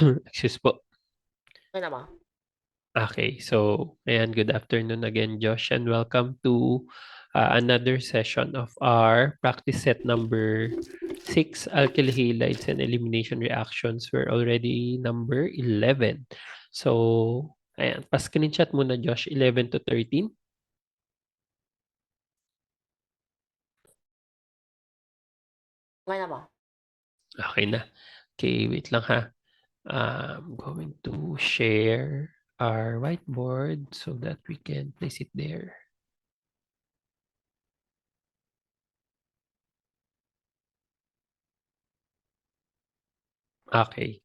Excuse po. Okey na ba? Okay, so ayan, good afternoon again, Josh, and welcome to another session of our practice set number 6, alkyl halides and elimination reactions. We're already number 11. So, ayan, pa-screenshot muna, Josh, 11 to 13. Okey na ba? Okay na. Okay, wait lang ha. I'm going to share our whiteboard so that we can place it there. Okay.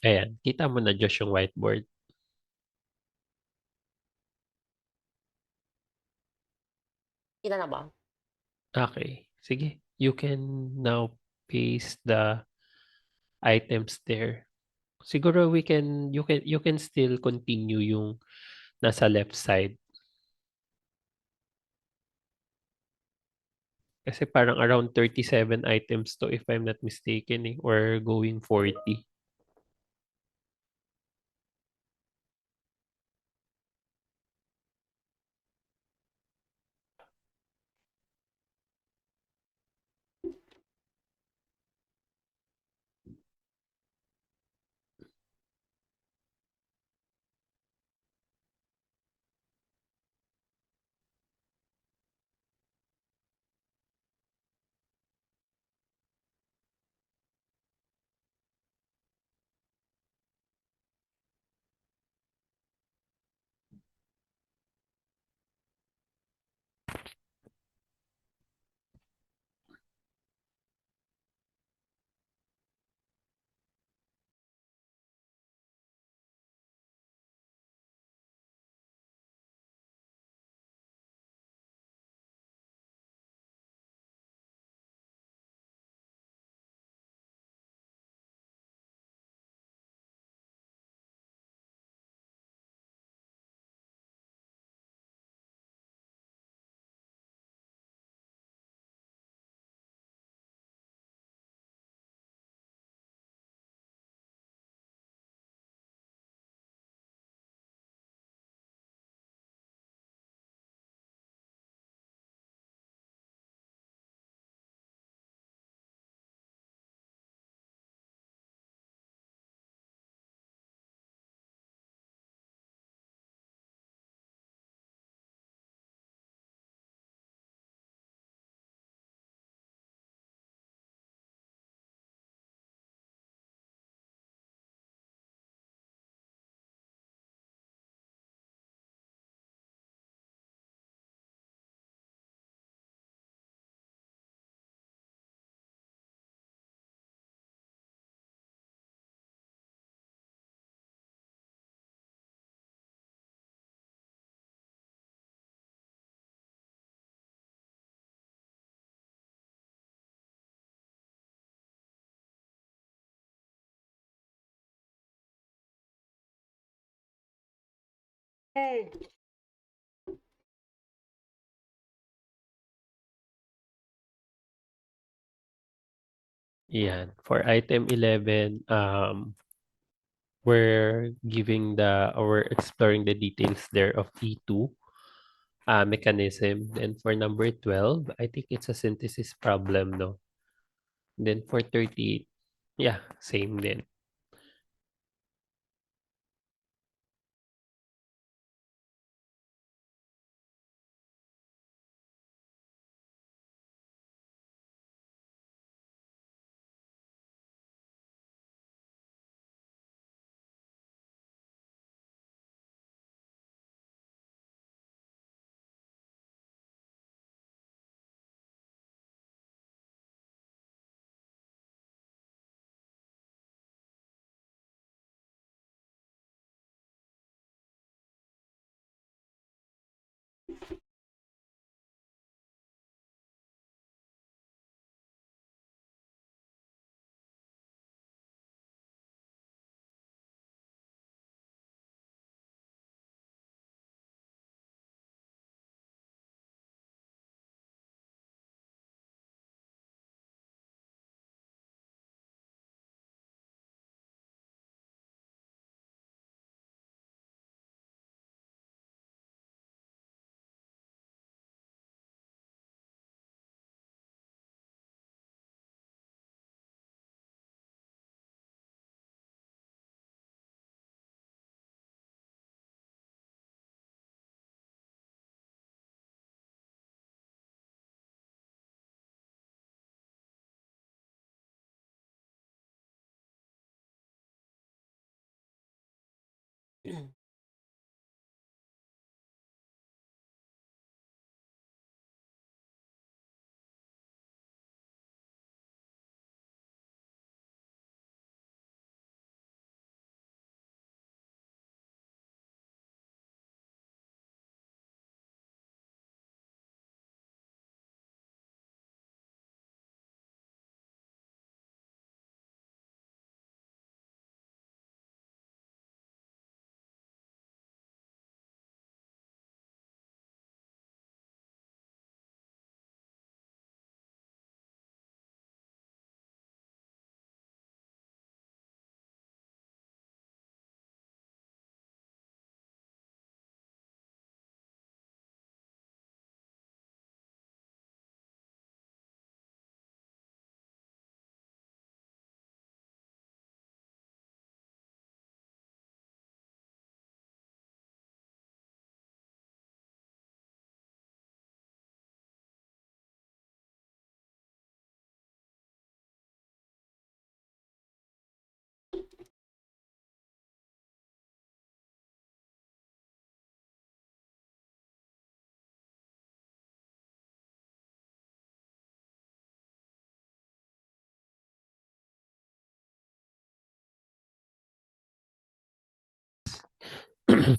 Ayan, kita mo na, Josh, yung whiteboard. Kita na ba? Okay, sige. You can now paste the items there. Siguro you can still continue yung nasa left side. Kasi parang around 37 items to if I'm not mistaken or going 40. Hey. Yan. For item 11, we're exploring the details there of E2 mechanism. Then for number 12, I think it's a synthesis problem, no? Then for 38, yeah, same then.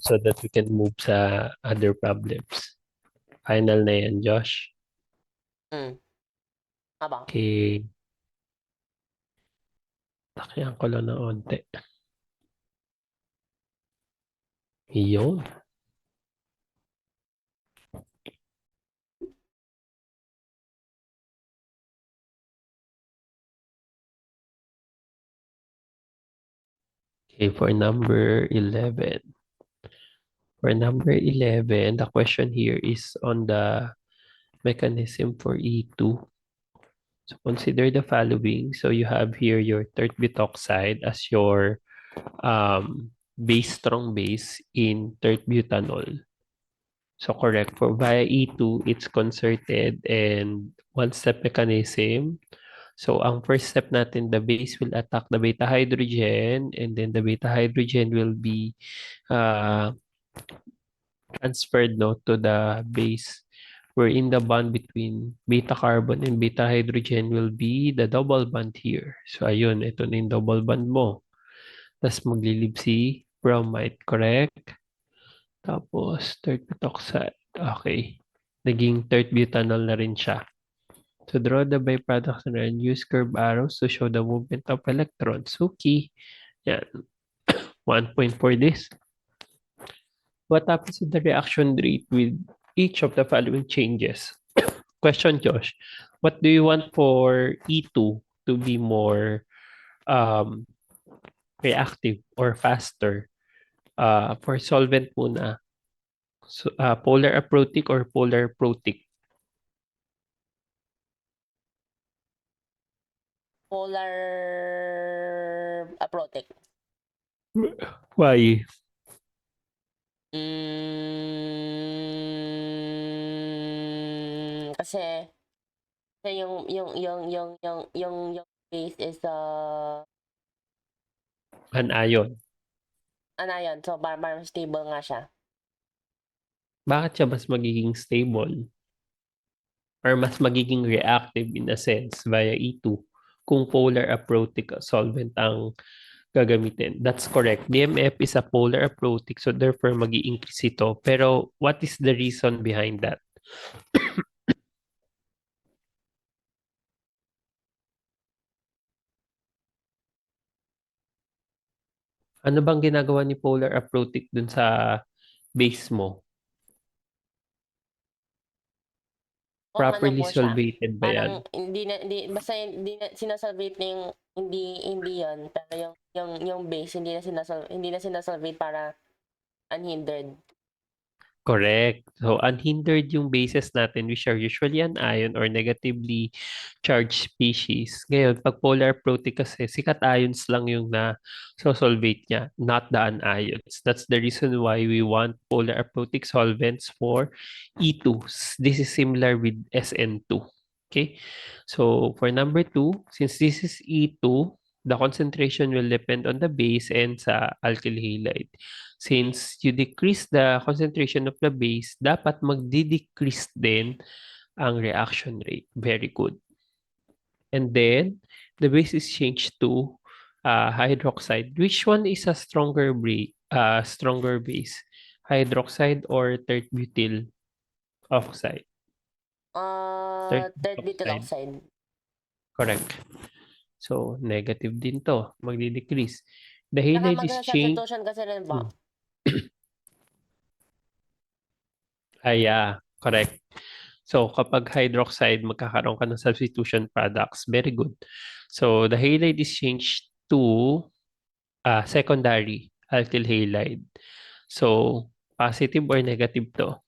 so that we can move sa other problems. Final na yan, Josh. Nga ba? Okay. Takyan ko lang ng onte. Yun. Okay, for number 11. For number 11, the question here is on the mechanism for E2. So consider the following. So you have here your tert butoxide as your strong base in tert butanol. So correct. For via E2, it's concerted and one-step mechanism. So ang first step natin, the base will attack the beta hydrogen and then the beta hydrogen will be transferred to the base wherein the bond between beta carbon and beta hydrogen will be the double bond here. So ayun, ito na yung double bond mo. Tapos maglilib si bromide, correct? Tapos tert butoxide. Okay. Naging tert butanol na rin siya. To draw the byproducts and use curved arrows to show the movement of electrons. Okay. Yan. 1 point for this. What happens to the reaction rate with each of the following changes? Question, Josh. What do you want for E2 to be more reactive or faster? For solvent muna. So, polar aprotic or polar protic? Polar aprotic. Why? Kasi yung base is Anion. anion. So, parang stable nga siya. Bakit siya mas magiging stable? Or mas magiging reactive in a sense via E2 kung polar aprotic solvent ang gagamitin. That's correct. DMF is a polar aprotic so therefore mag-i-increase ito. Pero what is the reason behind that? Ano bang ginagawa ni polar aprotic dun sa base mo? Kung ano Properly po siya, solvated ba yan? parang basta hindi na sinasolvate na yung, hindi yon, pero yung base, hindi na sinasolvate para unhindered. Correct. So, unhindered yung bases natin which are usually an ion or negatively charged species. Ngayon, pag polar protic kasi, si cations lang yung solvate niya, not the anions. That's the reason why we want polar aprotic solvents for E2. This is similar with SN2. Okay? So, for number 2, since this is E2, the concentration will depend on the base and sa alkyl halide. Since you decrease the concentration of the base, dapat magdi-decrease din ang reaction rate. Very good. And then, the base is changed to hydroxide. Which one is a stronger base? Hydroxide or tert butyl oxide? Tert Third butyl oxide. oxide. Correct. So, negative din to. Magdi-decrease. The Saka halide is changed. mag-substitution kasi rin ba? Yeah, correct. So, kapag hydroxide, magkakaroon ka ng substitution products. Very good. So, the halide is changed to secondary alkyl halide. So, positive or negative to?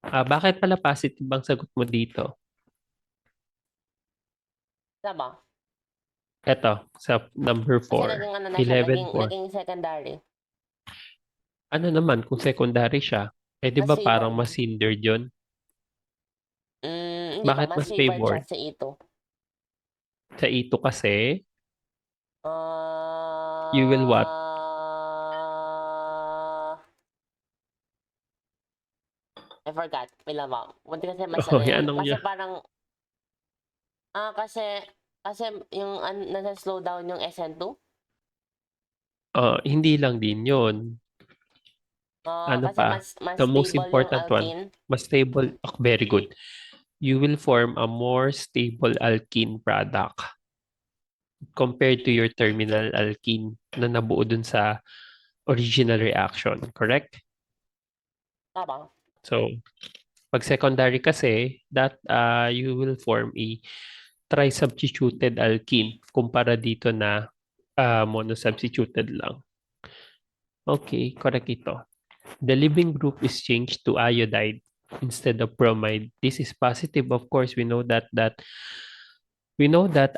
Bakit pala positive ang sagot mo dito? Wala ba? Ito, sa number Kasi 4. naging ano na siya, 11-4. naging secondary. Ano naman kung secondary siya? Eh, di Mas ba parang favored. mas hindered yun? Hindi pa, Bakit mas mas favored siya favored? sa ito. Sa ito kasi, you will what? I forgot. Wait lang ba? Buti kasi mas Oh, ano yan. anong Kasi niya? parang, kasi yung nasa slow down yung SN2. Hindi lang din yun. Ano Kasi pa? mas The most stable yung important one, alkene. mas stable. Oh, very good. You will form a more stable alkene product compared to your terminal alkene na nabuo dun sa original reaction, correct? Tama. So, pag secondary kasi, that you will form a tri-substituted alkene kumpara dito na monosubstituted lang. Okay, correct ito. The leaving group is changed to iodide instead of bromide. This is positive. Of course, we know that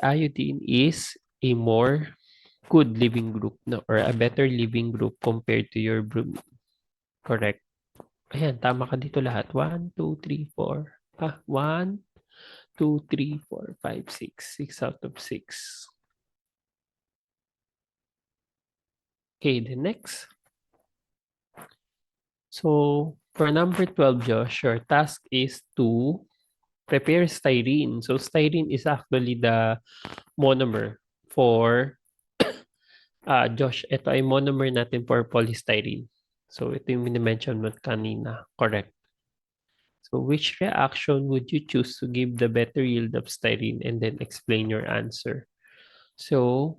iodine is a more good leaving group, no, or a better leaving group compared to your bromine. Correct. Ayan, tama ka dito lahat. 1, 2, 3, 4. 1, 2, 3, 4, 5, 6. 6 out of 6. Okay, the next. So, for number 12, Josh, your task is to prepare styrene. So, styrene is actually the monomer for, Josh, ito ay monomer natin for polystyrene. So, ito yung minimension mo kanina. Correct. So, which reaction would you choose to give the better yield of styrene, and then explain your answer? So,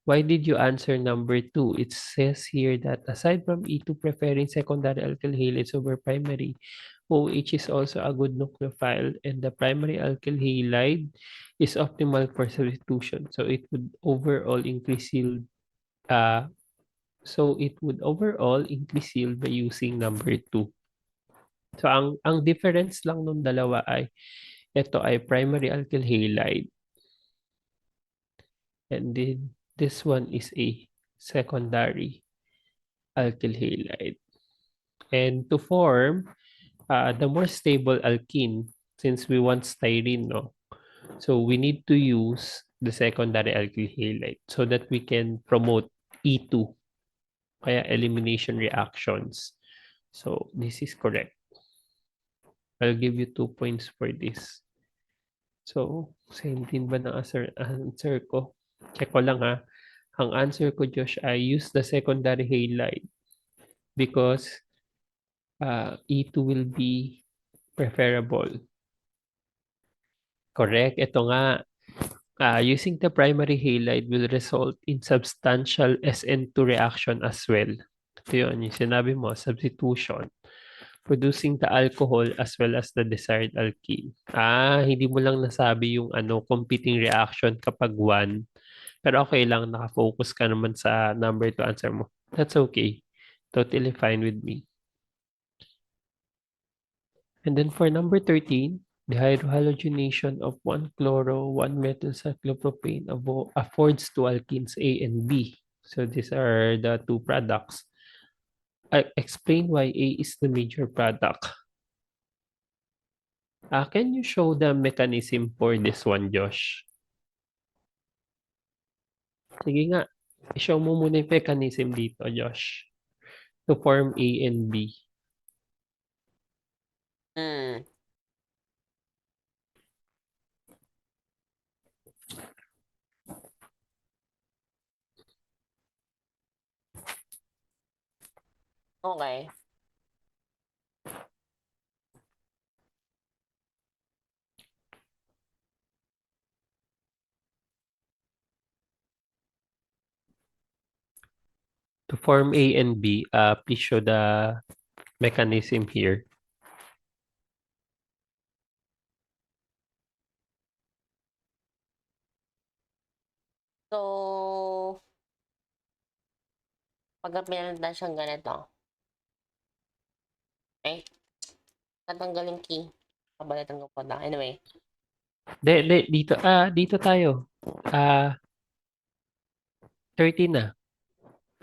why did you answer number 2? It says here that aside from E2 preferring secondary alkyl halides over primary, OH is also a good nucleophile, and the primary alkyl halide is optimal for substitution. So it would overall increase yield. So it would overall increase yield by using number 2. So ang difference lang nung dalawa ay ito ay primary alkyl halide, and then this one is a secondary alkyl halide. And to form the more stable alkene, since we want styrene, no? So we need to use the secondary alkyl halide so that we can promote E2, kaya elimination reactions. So this is correct. I'll give you 2 points for this. So, same din ba ng answer ko? Check ko lang ha. Ang answer ko, Josh, I use the secondary halide because E2 will be preferable. Correct. Ito nga, using the primary halide will result in substantial SN2 reaction as well. Ito yun, yung sinabi mo, substitution, producing the alcohol as well as the desired alkene. Hindi mo lang nasabi yung competing reaction kapag one. Pero okay lang, nakafocus ka naman sa number to answer mo. That's okay. Totally fine with me. And then for number 13, the hydrohalogenation of 1-chloro, 1-methylcyclopropane affords two alkenes A and B. So these are the two products. I explain why A is the major product. Can you show the mechanism for this one, Josh? Sige nga, i-show mo muna yung mechanism dito, Josh, to form A and B. Hmm. Okay. To form A and B, please show the mechanism here. So, pag meron na siyang ganito. Okay? Tatanggalin key. Kabalitan ko pa na. Anyway. Dito tayo. 13 na.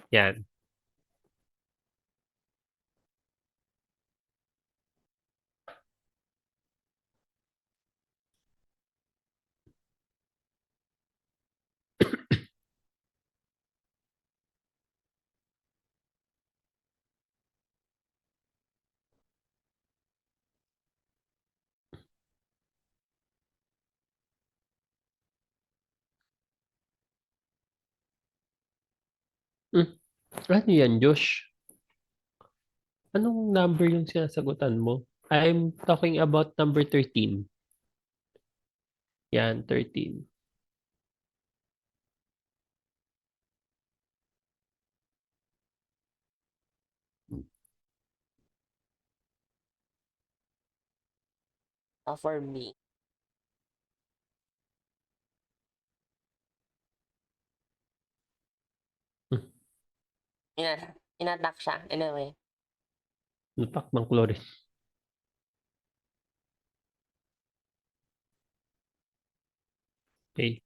Yan. Ano yan, Josh? Anong number yung sinasagutan mo? I'm talking about number 13. Yan, 13. For B. Hmm, Inattack siya. Anyway. Lupak ng chlorine. Okay.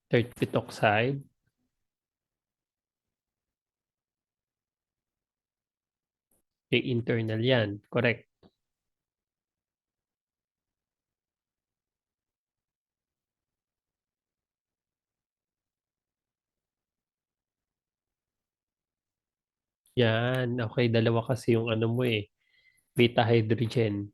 Third oxide. Okay, internal yan. Correct. Yan. Okay, dalawa kasi yung ano mo eh. Beta hydrogen.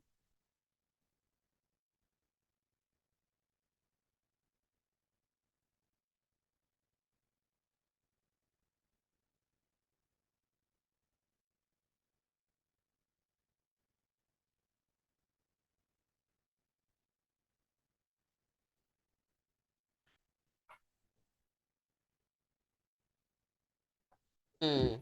Hmm.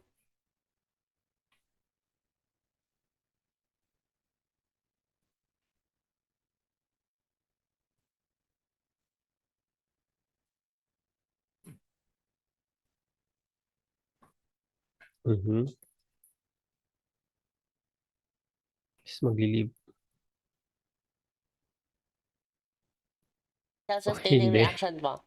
Mhm. Is maglilib. Okay, Self-sustaining hindi. reaction po.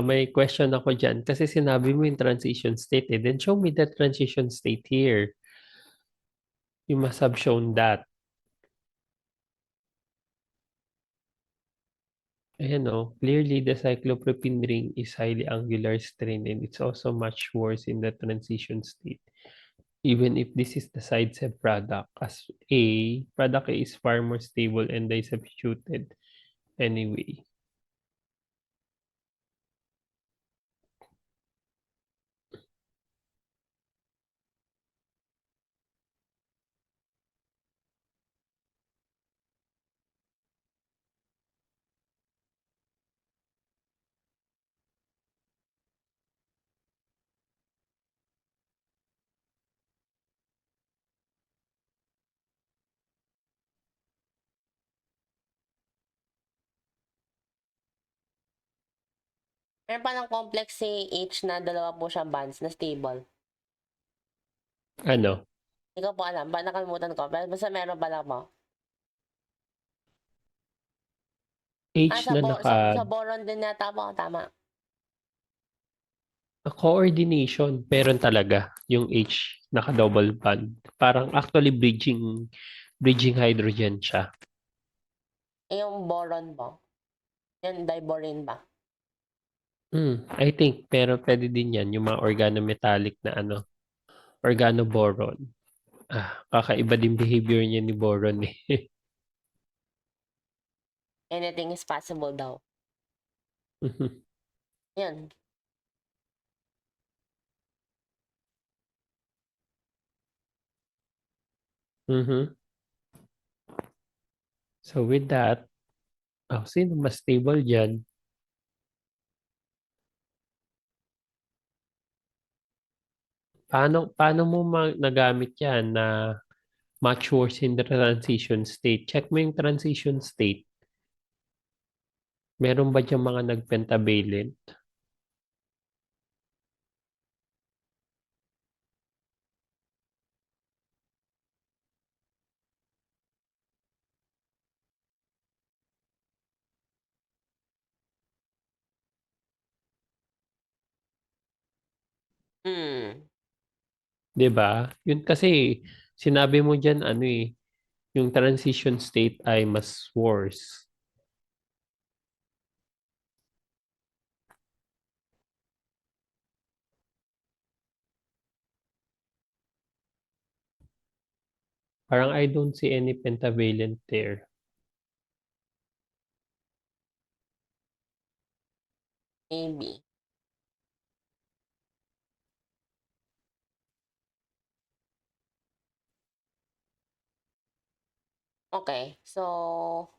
May question ako dyan. Kasi sinabi mo yung transition state eh. Then show me the transition state here. You must have shown that. Ayan o. Clearly, the cyclopropene ring is highly angular strain and it's also much worse in the transition state. Even if this is the side step product, as product A is far more stable and disubstituted anyway. Meron pa ng complex CH na dalawa po siyang bonds na stable. Ano? Hindi ko po alam. Ba nakalimutan ko. Pero basta meron pala po. H na naka Sa boron din yata po. Tama. coordination, meron talaga yung H naka-double bond. Parang actually bridging hydrogen siya. Yung boron po. Yung diborin ba? I think, pero pwede din yan, yung mga organometallic na ano, organoboron. Kakaiba din behavior niya ni boron eh. Anything is possible daw. Yan. Mhm. So with that, sino mas stable dyan? Paano mo nagamit yan na much worse in the transition state? Check mo yung transition state. Meron ba diyang mga nagpentavalent? Hmm. 'Di ba? Yun kasi sinabi mo diyan ano eh, yung transition state ay mas worse. Parang I don't see any pentavalent there. Maybe. Okay, so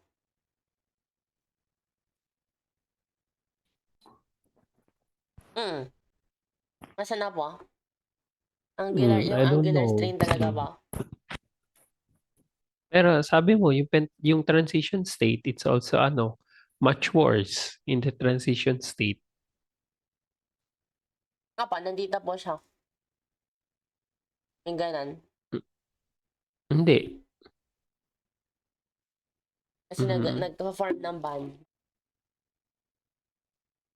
nasaan na po? Yung I don't angular know. string talaga ba? Pero sabi mo yung transition state, it's also much worse in the transition state. Nandito po siya. Yung ganon. Hmm, Hindi. Kasi Mhm. nagpa-form ng band.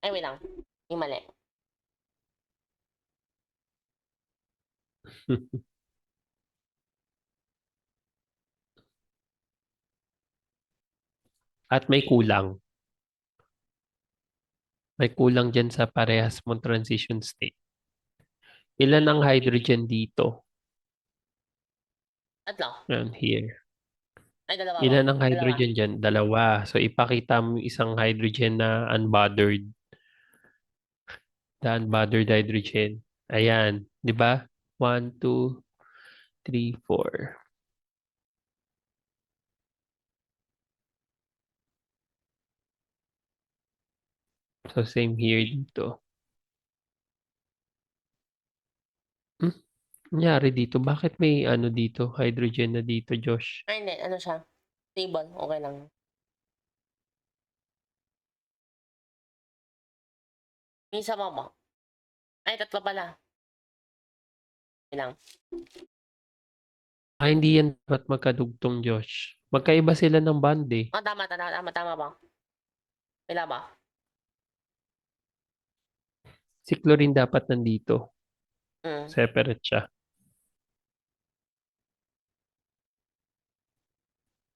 Ay, wait lang. Yung mali. At may kulang. May kulang dyan sa parehas mong transition state. Ilan ang hydrogen dito? Tatlo. Yan, here. Ay, dalawa ba? Ilan ang Dalawa. hydrogen dyan? Dalawa. So, ipakita mo yung isang hydrogen na unbothered. The unbothered hydrogen. Ayan. Di ba? 1, 2, 3, 4. So, same here dito. Hmm? Nangyari dito? Bakit may dito? Hydrogen na dito, Josh? Ay, hindi. Ano siya? Stable. Okay lang. Yung isa mo. Ay, tatlo pala. Yun lang. Hindi yan dapat magkadugtong, Josh. Magkaiba sila ng band eh. Oh, tama ba? Wala ba? Si chlorine dapat nandito. Mm. Separate siya.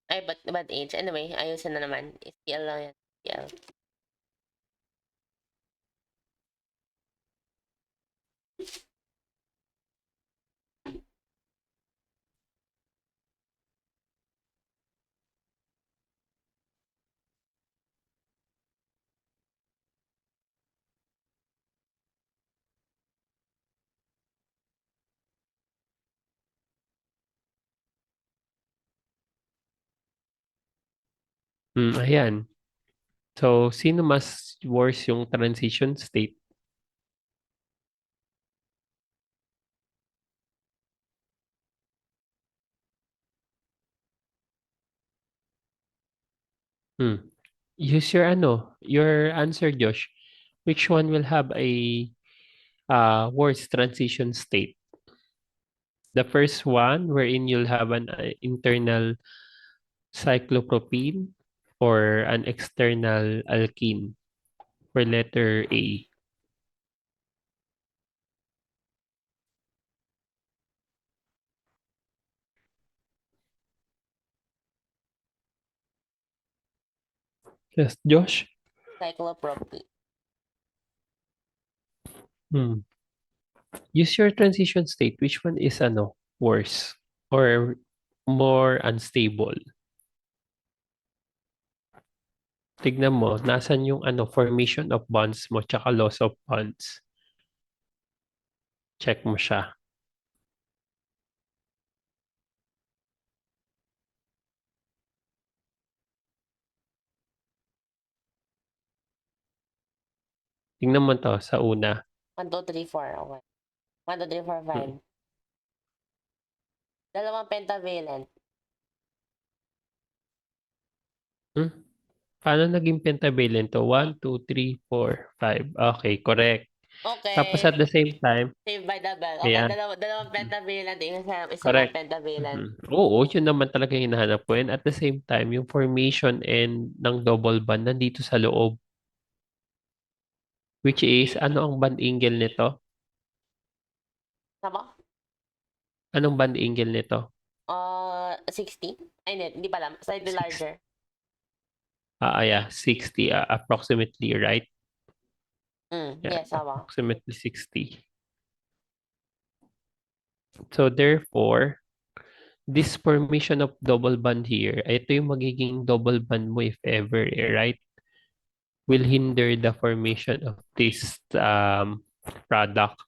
Ay, but age. Anyway, ayusin na naman. STL lang yan. STL. Ayan. So, sino mas worse yung transition state? Hmm. Use your answer, Josh. Which one will have a worse transition state? The first one, wherein you'll have an internal cyclopropene or an external alkene for letter A. Yes, Josh? Cyclopropene. Hmm. Use your transition state. Which one is worse or more unstable? Tignan mo, nasan yung formation of bonds mo tsaka loss of bonds. Check mo siya. Tingnan mo to sa una. 1, 2, 3, 4. Okay. 1, 2, 3, 4, 5. Hmm. Dalawang pentavalent. Hmm? Paano naging pentavalent to? 1, 2, 3, 4, 5. Okay, correct. Tapos Okay. at the same time, Saved by the bell. Okay, ayan. dalawang pentavalent. Isa lang Correct. pentavalent. Oo, yun naman talaga yung hinahanap ko. And at the same time, yung formation and ng double bond nandito sa loob. Which is, ano ang band angle nito? Tama? Anong band angle nito? 60? Ay, hindi pala. Slightly 6. larger. Yeah, 60 approximately, right? Yeah, Yes, tama. approximately 60. So therefore, this formation of double bond here, ito yung magiging double bond mo if ever, right? Will hinder the formation of this product.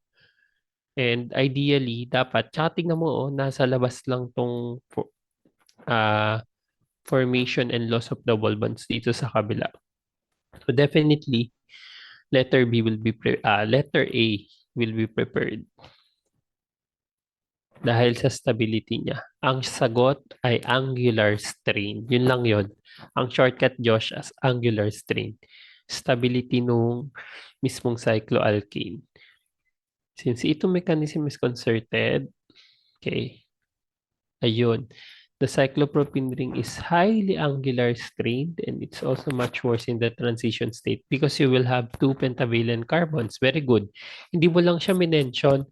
And ideally, dapat, tsaka tingnan mo, nasa labas lang tong formation and loss of double bonds dito sa kabila. So definitely, letter A will be prepared dahil sa stability niya. Ang sagot ay angular strain. Yun lang yun. Ang shortcut, Josh, as angular strain. Stability nung mismong cycloalkane. Since itong mechanism is concerted, okay, ayun. The cyclopropene ring is highly angular strained and it's also much worse in the transition state because you will have 2 pentavalent carbons. Very good. Hindi mo lang siya minention.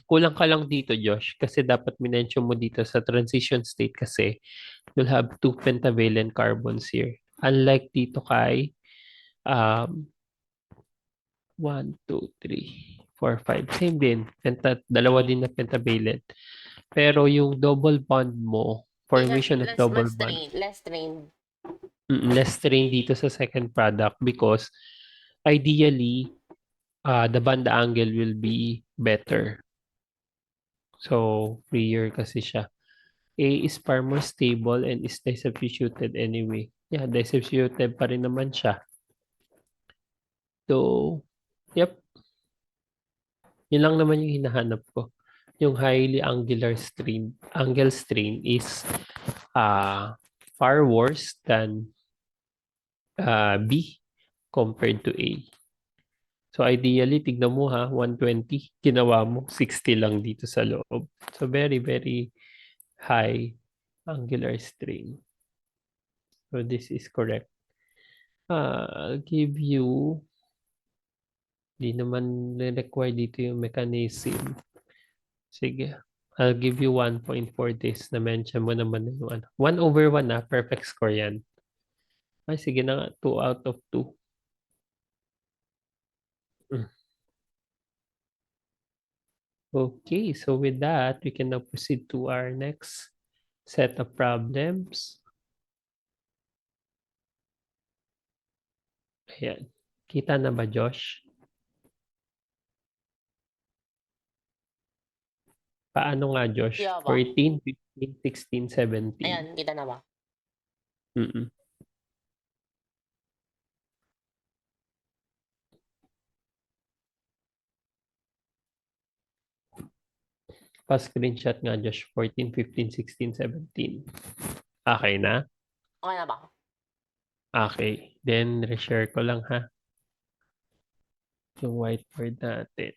Kulang ka lang dito, Josh, kasi dapat minention mo dito sa transition state kasi you'll have 2 pentavalent carbons here. Unlike dito kay um, 1, 2, 3, 4, 5. Same din. Dalawa din na pentavalent. Pero yung double bond mo, formation of double bond, Less strained. less strain dito sa second product because ideally, the bond angle will be better. So, freer kasi siya. A is far more stable and is disubstituted anyway. Yeah, disubstituted pa rin naman siya. So, yep. Yun lang naman yung hinahanap ko. Yung highly angular strain, angle strain is far worse than B compared to A. So ideally, tignan mo ha, 120, ginawa mo 60 lang dito sa loob. So very, very high angular strain. So this is correct. I'll give you, di naman require dito yung mechanism. Sige. I'll give you 1 point for this. Na-mention mo naman na yung ano. 1/1 na. Perfect score yan. Ay, sige na nga. 2 out of 2. Okay, so with that, we can now proceed to our next set of problems. Ayan. Kita na ba, Josh? Paano nga, Josh? Yeah, ba? 14, 15, 16, 17. Ayan, kita na ba? Mm-mm. Pa-screenshot nga, Josh. 14, 15, 16, 17. Okay na? Okay na ba? Okay. Then, reshare ko lang ha. Yung whiteboard natin.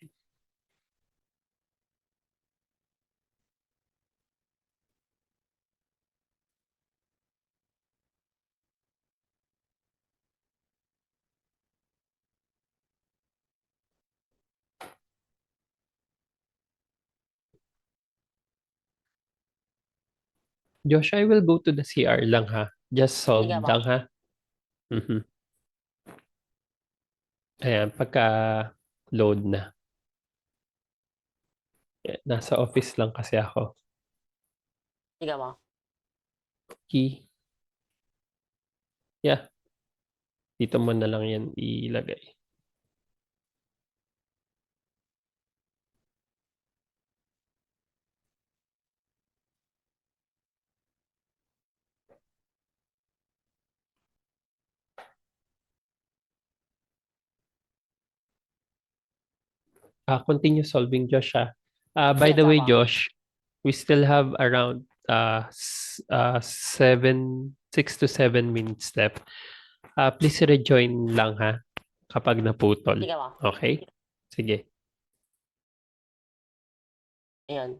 Josh, I will go to the CR lang ha. Just solve Sige ba? lang ha. Mhm. Ayan, pagka load na. Nasa office lang kasi ako. Sige ba? Key. Yeah. Dito mo na lang yan ilagay. Continue solving, Josh ha. By the Sige way, ba? Josh, we still have around 6 to 7 minutes left. Please rejoin lang ha kapag naputol. Sige ba? Okay? Sige. Ayan.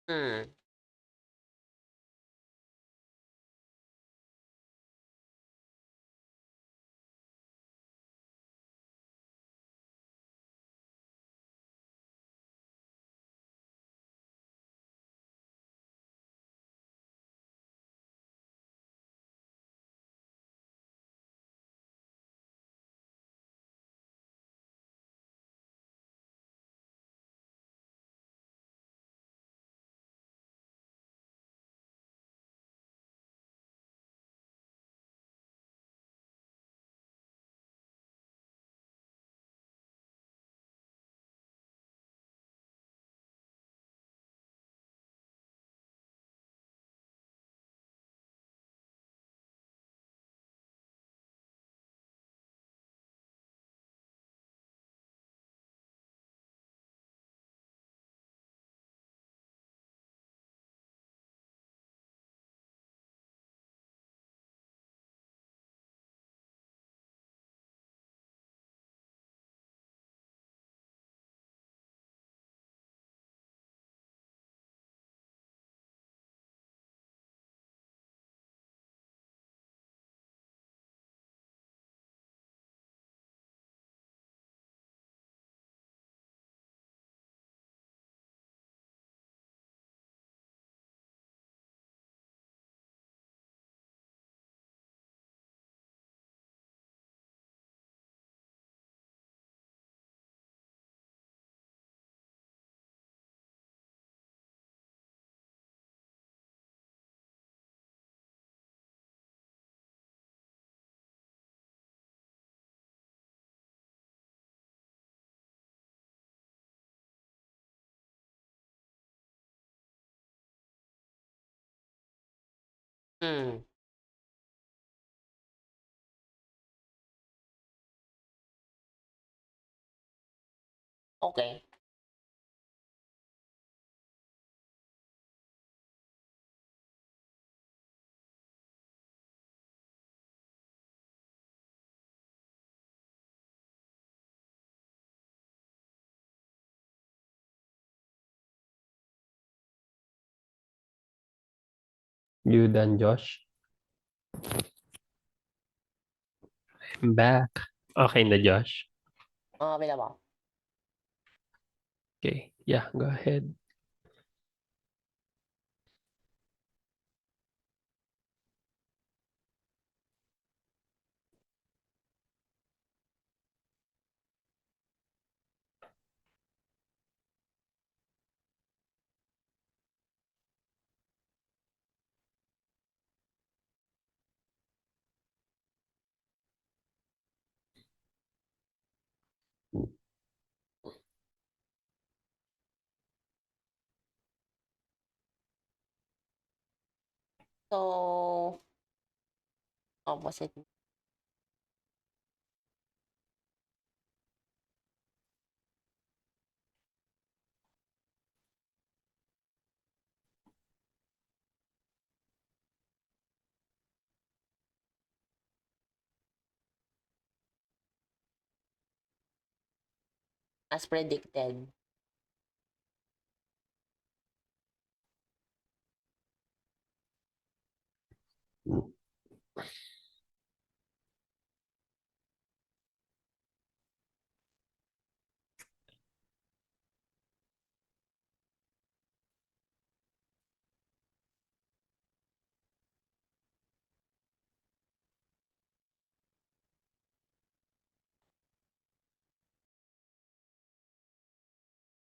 Hmm. Hmm. Okay. You done, Josh? I'm back. Okay na, Josh? Okay na ba? Okay. Yeah, go ahead. So, opposite. As predicted.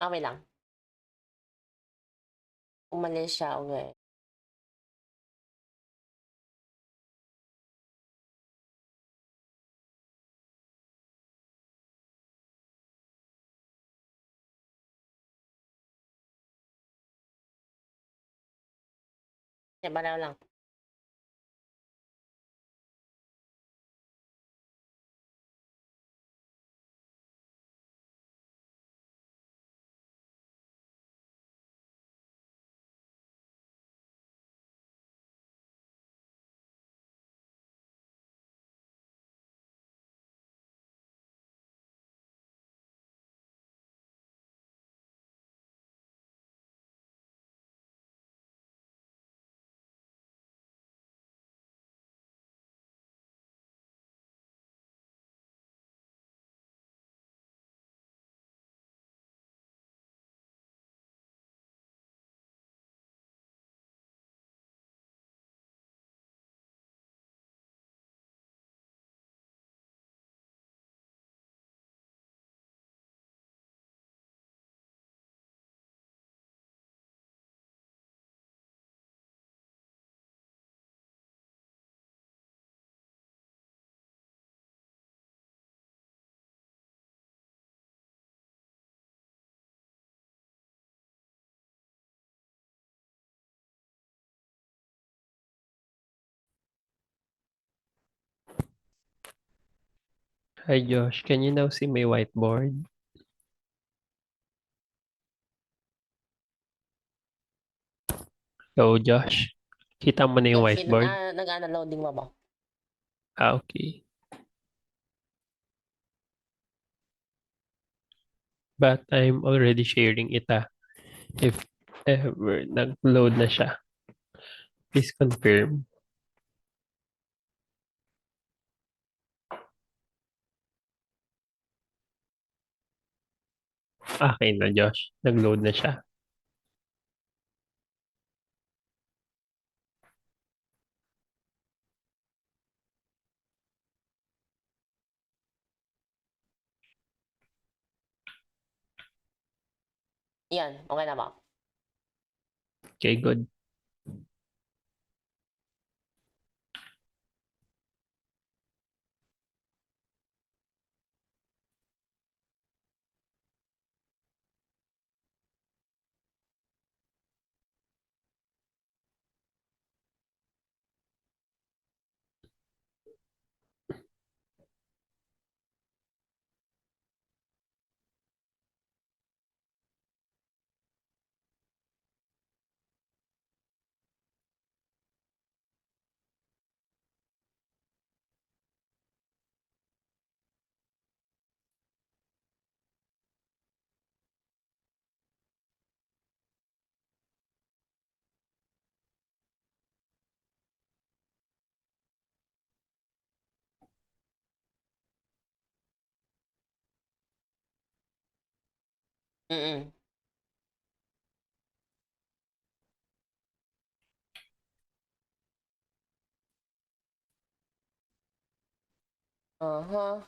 Okay lang. Umalis siya uwi. Kasi pareho lang. Hi Josh, can you now see my whiteboard? Hello Josh, kita mo na yung Yes, whiteboard? nag-ano loading mo ba? Okay. But I'm already sharing it if ever nag-load na siya. Please confirm. Okay na Josh, nag-load na siya. Yan, okay na ba? Okay, good. Mm. Uh-huh.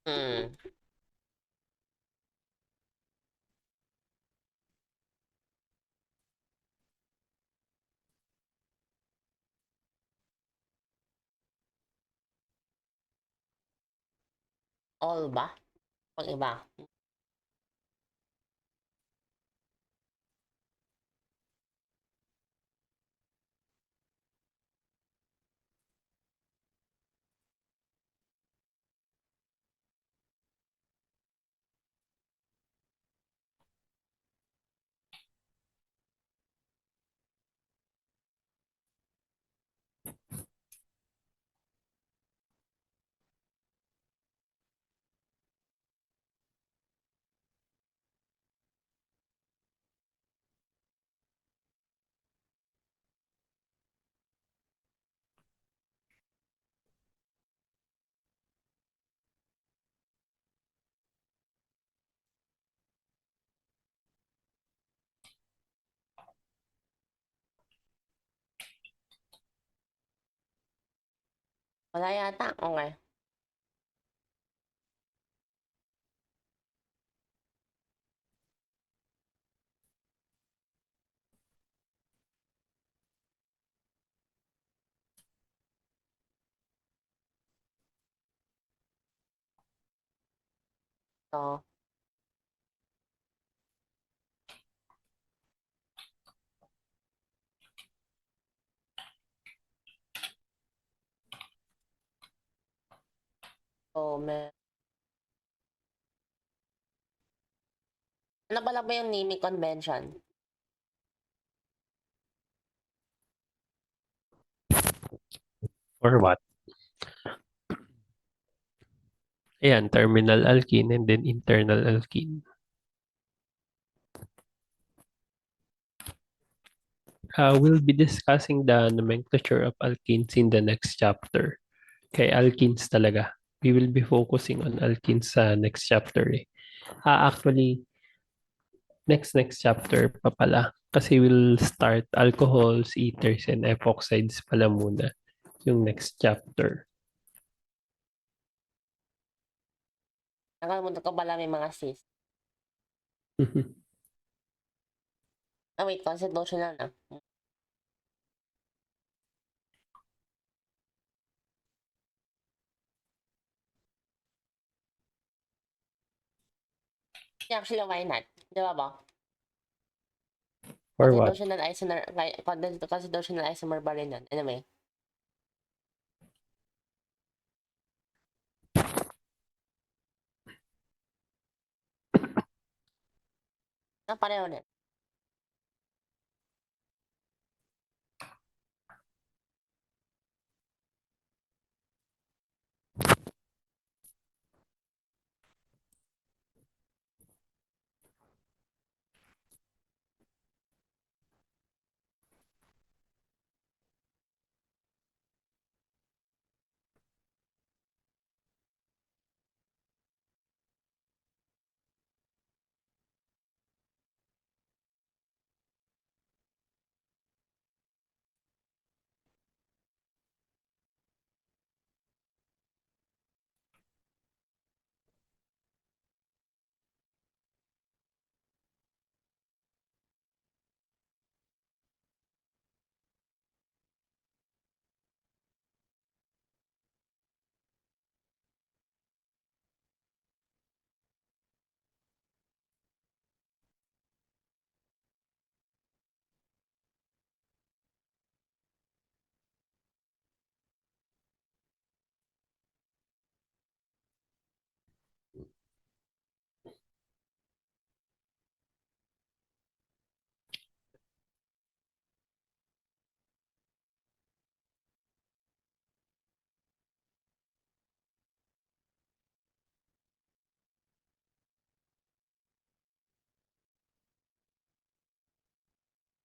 Mm. All ba? Pag iba. Wala yata. Okay. So, may... Ano pala ba yung naming convention? Or what? Ayan, terminal alkene and then internal alkene. We'll be discussing the nomenclature of alkenes in the next chapter. Kay alkenes talaga. We will be focusing on alkenes sa next chapter eh. Actually, next chapter pa pala. Kasi we'll start alcohols, ethers, and epoxides pala muna yung next chapter. Nakalimutan ko pala may mga cis. Wait. Constitutional na. Actually, why not? Di ba ba? For what? Constitutional isomer pa rin nun. Anyway. Pareho din.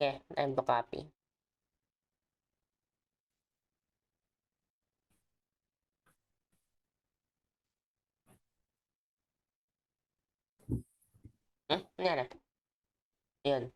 Okay, time to copy. Yan na. Yun.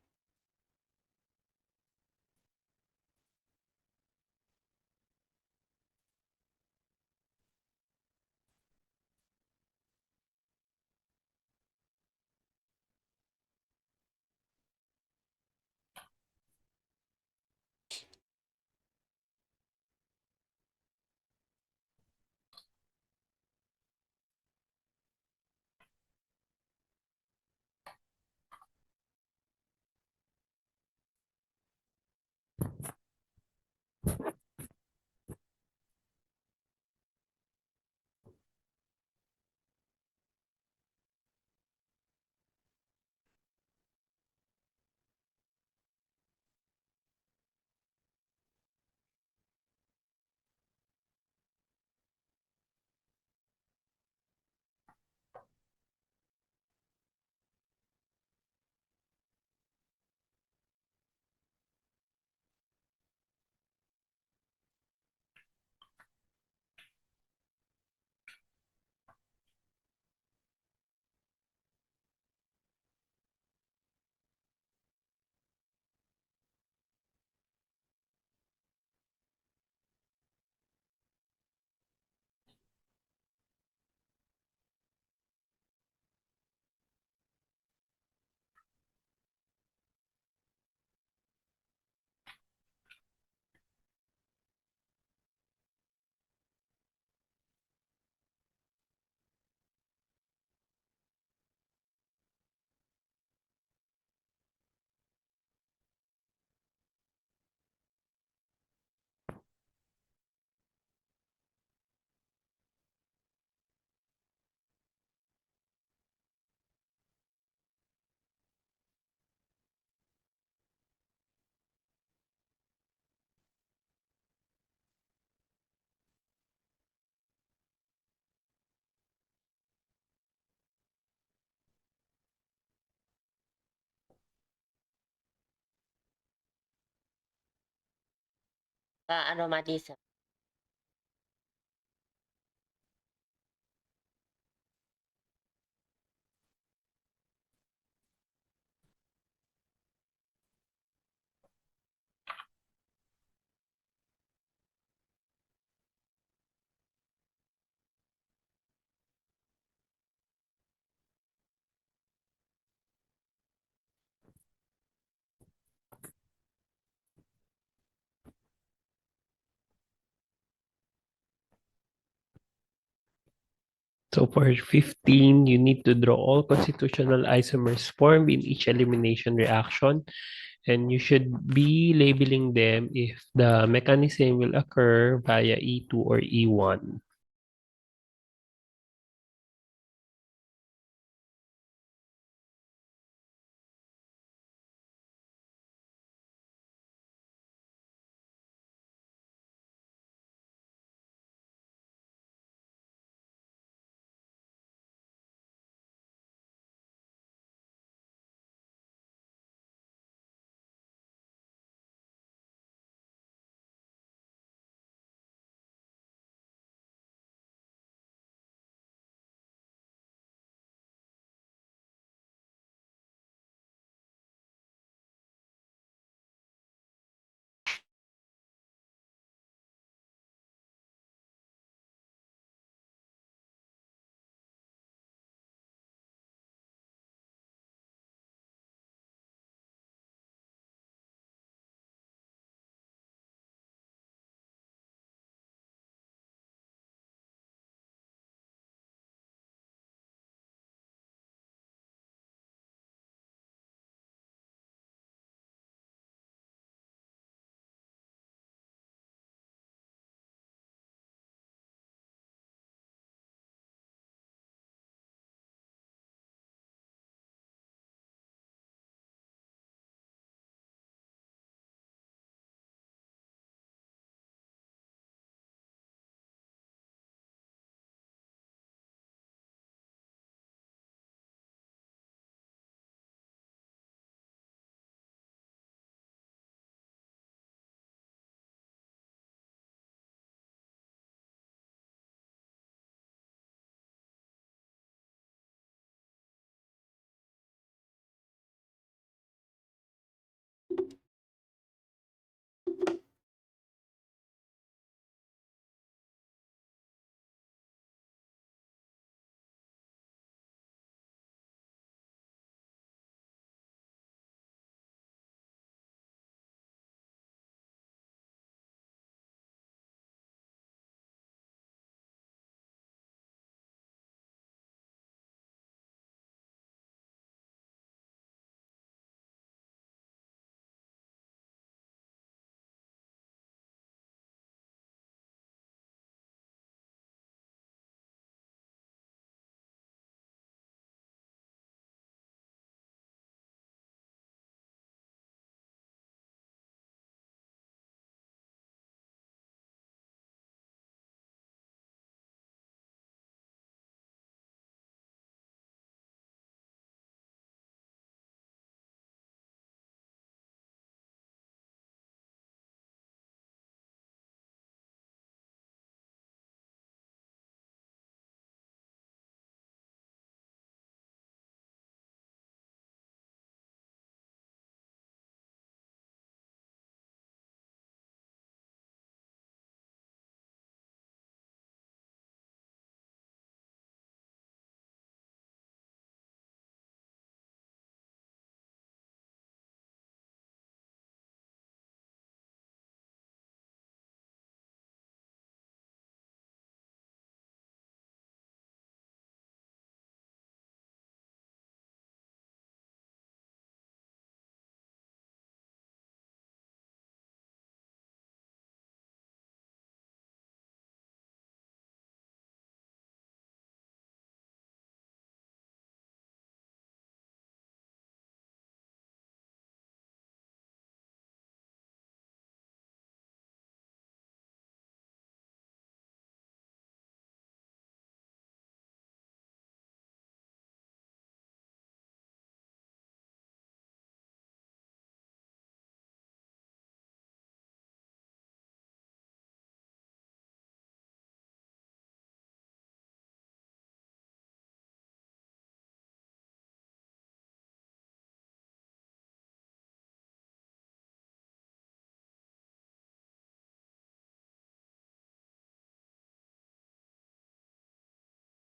aromatism. So for 15, you need to draw all constitutional isomers formed in each elimination reaction, and you should be labeling them if the mechanism will occur via E2 or E1.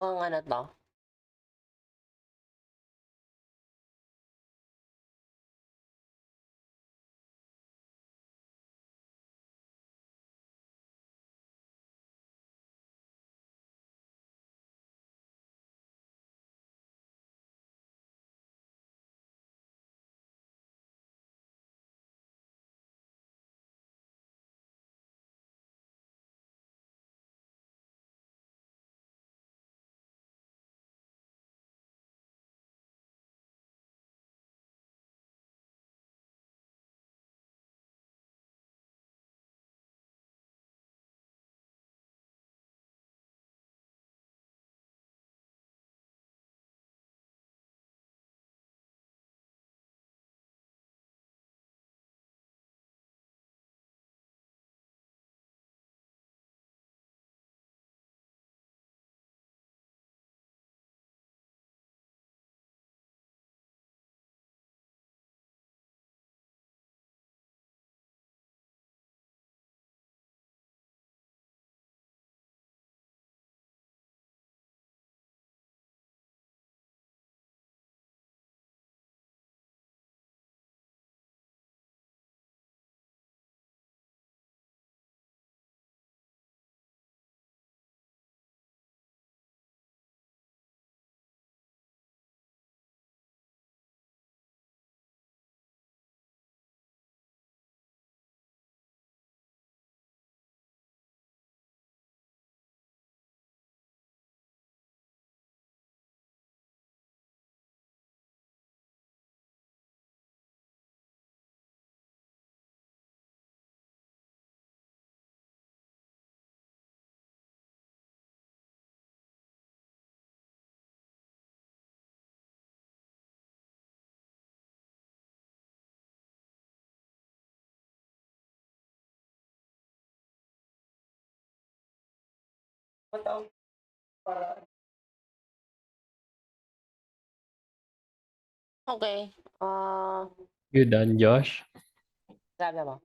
Ang ano 'to? Okey, You done, Josh? sabi mo?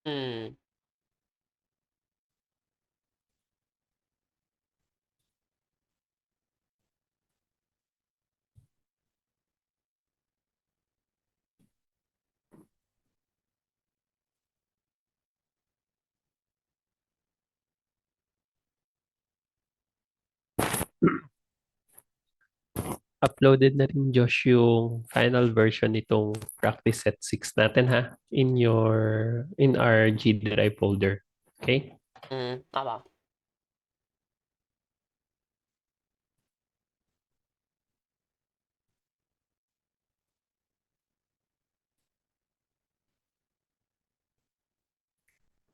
Hmm. Uploaded na rin, Josh, yung final version nitong practice set 6 natin, ha? In our G Drive folder. Okay? Opo.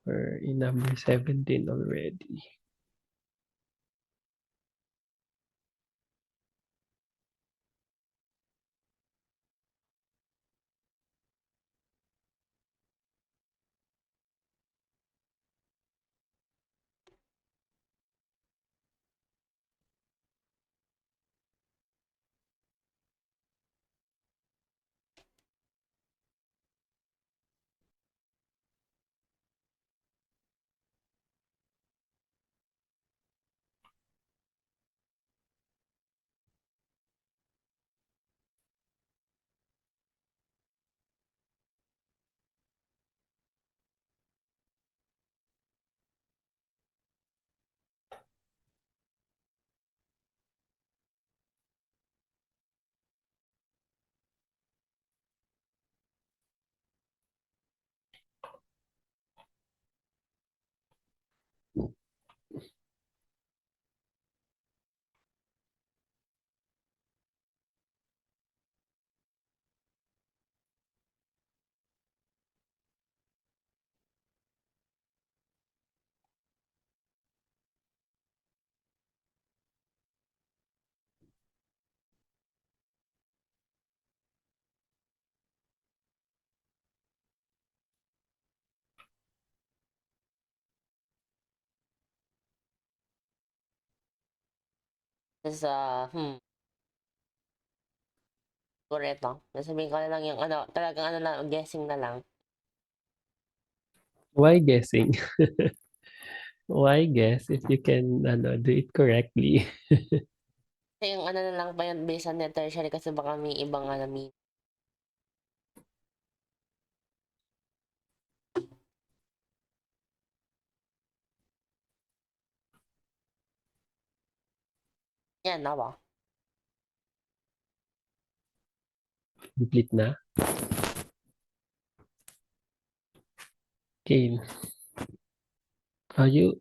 We're in number 17 already. Tapos, siguro ito. Sasabihin ko na lang yung ano, talagang ano lang, guessing na lang. Why guessing? Why guess if you can do it correctly? Kasi yung ano na lang pa yun, based on the tertiary kasi baka may ibang ano, may yan, na ba? Complete na? Okay. Are you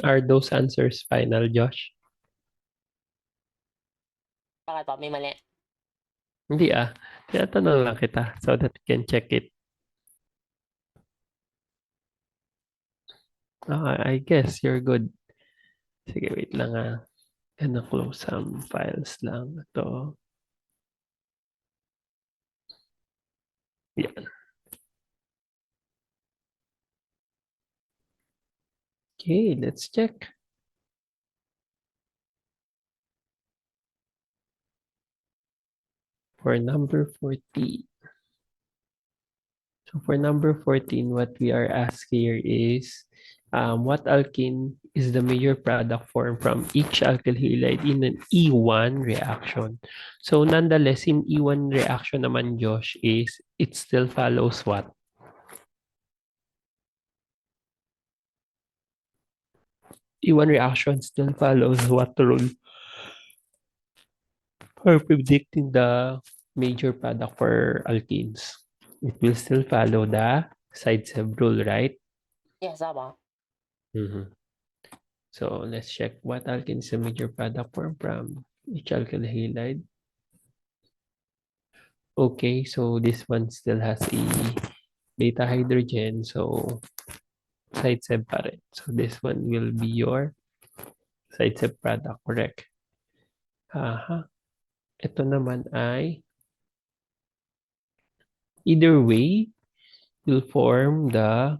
are those answers final, Josh? Bakit pa, may mali. Hindi ah. Tinatanong lang kita so that we can check it. I guess you're good. Sige, wait lang ah. Gonna close some files lang. Ito. Yan. Okay, let's check. For number 14. So for number 14, what we are asked here is what alkene is the major product formed from each alkyl halide in an E1 reaction? So nonetheless, in E1 reaction naman, Josh, is it still follows what? E1 reaction still follows what rule for predicting the major product for alkenes? It will still follow the Zaitsev rule, right? Yes, ba? Mhm. So let's check what alkene is a major product formed from each alkyl halide. Okay, so this one still has a beta hydrogen, so Zaitsev pa rin. So this one will be your Zaitsev product, correct? Aha. Ito naman ay either way will form the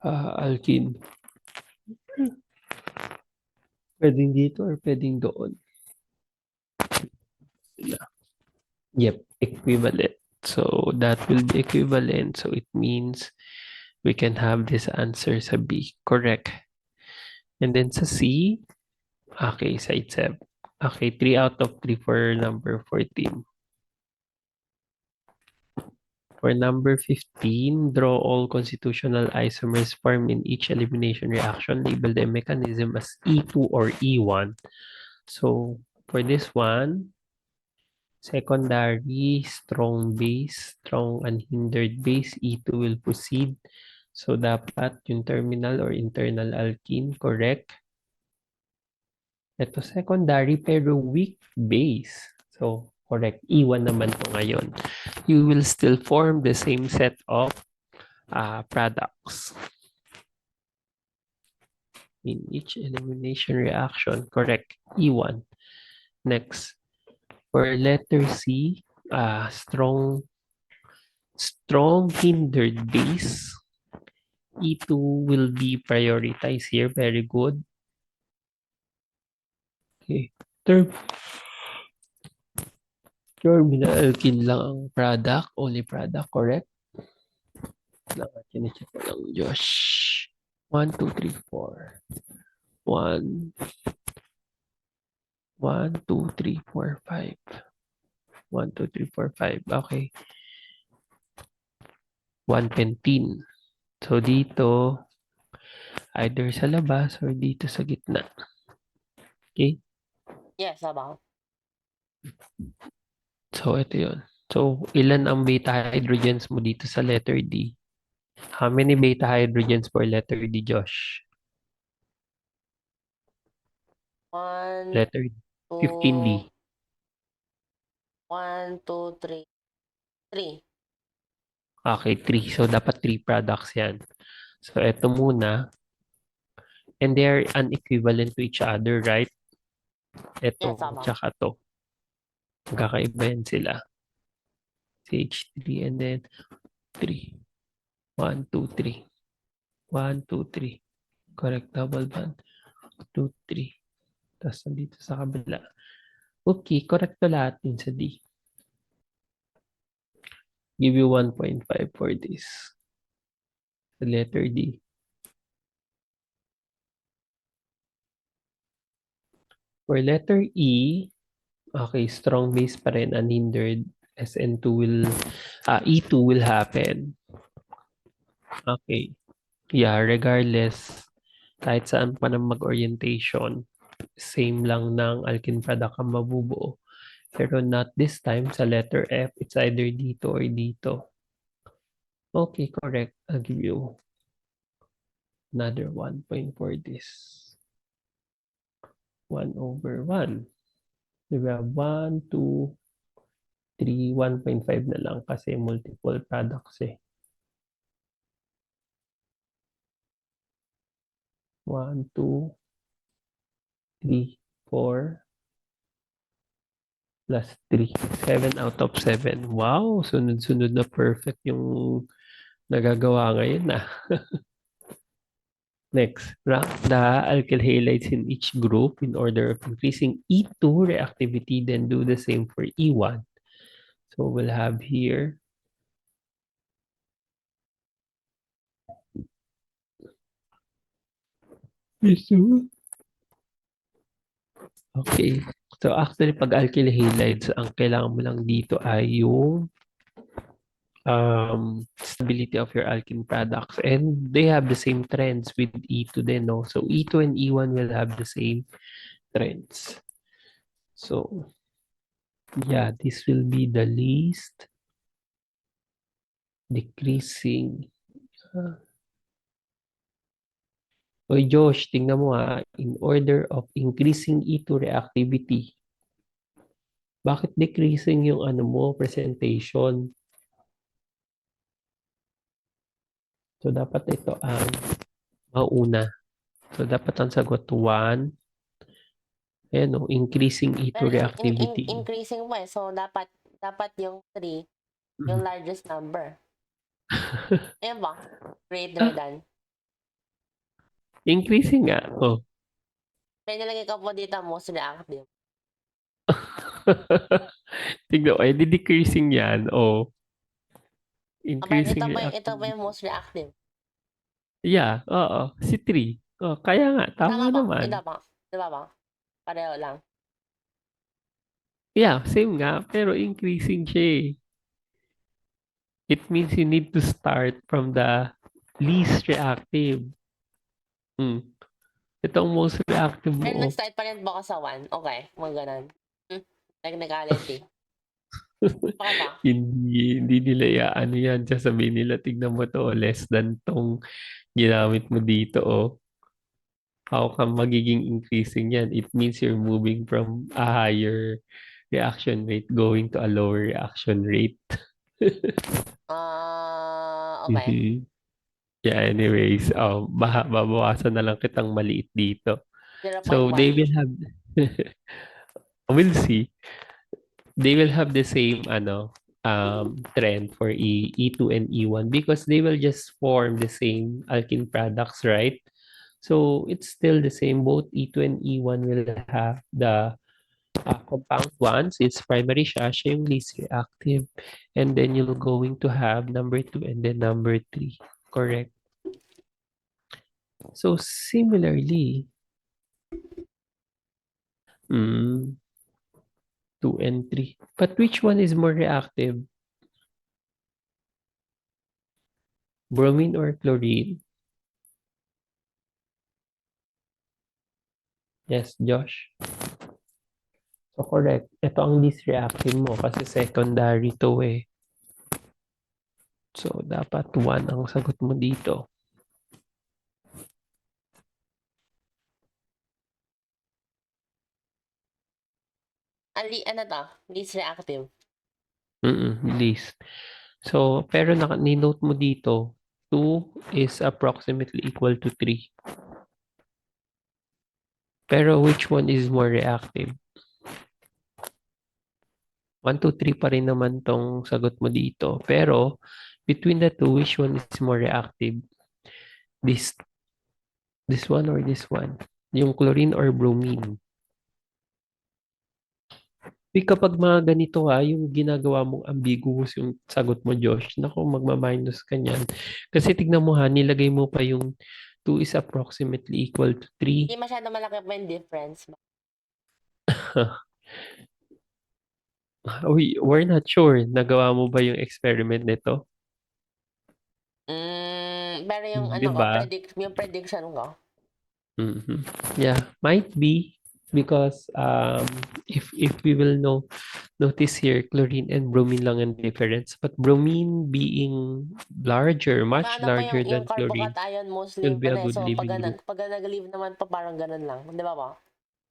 alkene. Pwedeng dito or pwedeng doon. Yep, equivalent. So that will be equivalent. So it means we can have this answer sa B. Correct. And then sa C, okay, side 7. Okay, 3 out of 3 for number 14. For number 15, draw all constitutional isomers formed in each elimination reaction. Label the mechanism as E2 or E1. So for this one, secondary, strong base, strong unhindered base, E2 will proceed. So dapat yung terminal or internal alkene, correct? Ito secondary pero weak base. So correct, E1 naman to ngayon. You will still form the same set of products. In each elimination reaction, correct, E1. Next, for letter C, strong hindered base. E2 will be prioritized here. Very good. Okay. Terminal alkene lang ang product. Only product, correct? Chinecheck ko lang, Josh. 1, 2, 3, 4. 1, 1, 2, 3, 4, 5. 1, 2, 3, 4, 5. Okay. 1 pentene. So dito, either sa labas or dito sa gitna. Okay? Yes, ba? So ito yun. So ilan ang beta hydrogens mo dito sa letter D? How many beta hydrogens for letter D, Josh? 1, Letter 2, 15D. 1, 2, 3. 3. Okay, 3. So dapat 3 products yan. So ito muna. And they are unequivalent to each other, right? Yes, Ito, ba? tsaka to. Magkakaiba yan sila. CH3 and then 3. 1, 2, 3. 1, 2, 3. Correct, double bond. 2, 3. Tapos dito sa kabila. Okay, correct to lahat din sa D. Give you 1.5 for this. The letter D. For letter E, okay, strong base pa rin, unhindered. SN2 will, E2 will happen. Okay. Yeah, regardless, kahit saan pa ng mag-orientation, same lang ng alkene product ang mabubuo. Pero not this time sa letter F, it's either dito or dito. Okay, correct. I'll give you another 1 point for this. 1/1. We have 1, 2, 3, 1.5 na lang kasi multiple products eh. 1, 2, 3, 4, plus 3. 7 out of 7. Wow, sunod-sunod na perfect yung nagagawa ngayon na. Next, rank the alkyl halides in each group in order of increasing E2 reactivity, then do the same for E1. So we'll have here E2. Okay. So actually, pag alkyl halides, ang kailangan mo lang dito ay yung stability of your alkene products, and they have the same trends with E2 then, no? So E2 and E1 will have the same trends. So yeah, this will be the least decreasing. Oy Josh, tingnan mo in order of increasing E2 reactivity, bakit decreasing yung ano mo, presentation? So dapat ito ang mauna. So dapat ang sagot 1. Ayan o, increasing E2 Pero reactivity. increasing mo eh. So, dapat yung 3, yung largest number. Ayan ba? Greater than. Increasing nga. Oh. Kaya nilagay ko po dito most reactive. Tignan ko, decreasing yan. Oh. But Increasing ito pa yung most reactive. Yeah, oo. Si 3. Oh, kaya nga, tama ba? naman. Diba ba? Pareho lang. Yeah, same nga. Pero increasing siya eh. It means you need to start from the least reactive. Ito ang most reactive Pero mo. nag-start pa rin ba ako sa 1? Okay, mga ganun. Technicality. Okay ba? Hindi nila ano yan. Sasabihin nila, tignan mo to, less than tong ginamit mo dito. Oh. How come magiging increasing yan? It means you're moving from a higher reaction rate going to a lower reaction rate. Okay. Mhm. Yeah, anyways, babawasan na lang kitang maliit dito. So 0.1. they will have, we'll see. They will have the same trend for E2 and E1 because they will just form the same alkene products, right? So it's still the same. Both E2 and E1 will have the compound ones. It's primary siya yung least reactive. And then you're going to have number 2 and then number 3. Correct. So similarly, 2 and 3. But which one is more reactive? Bromine or chlorine? Yes, Josh. So correct. Ito ang least reactive mo kasi secondary to eh. So dapat 1 ang sagot mo dito. Ano to? Least reactive. Least. So, pero ni-note mo dito, 2 is approximately equal to 3. Pero which one is more reactive? 1, 2, 3 pa rin naman tong sagot mo dito. Pero, between the two, which one is more reactive? This one or this one? Yung chlorine or bromine? Kapag mga ganito yung ginagawa mong ambiguous yung sagot mo, Josh, naku, magma-minus ka niyan. Kasi tignan mo nilagay mo pa yung 2 is approximately equal to 3. Hindi masyado malaki pa yung difference. We're not sure. Nagawa mo ba yung experiment nito? Pero yung Di ano ko, ba? yung prediction ko. Mhm. Yeah, might be because if we will notice here, chlorine and bromine lang ang difference. But bromine being larger, Diba much ano pa larger yung than chlorine, carbocation will mostly be a ano, good so living group. pag nag-leave naman pa parang ganun lang. Di ba ba?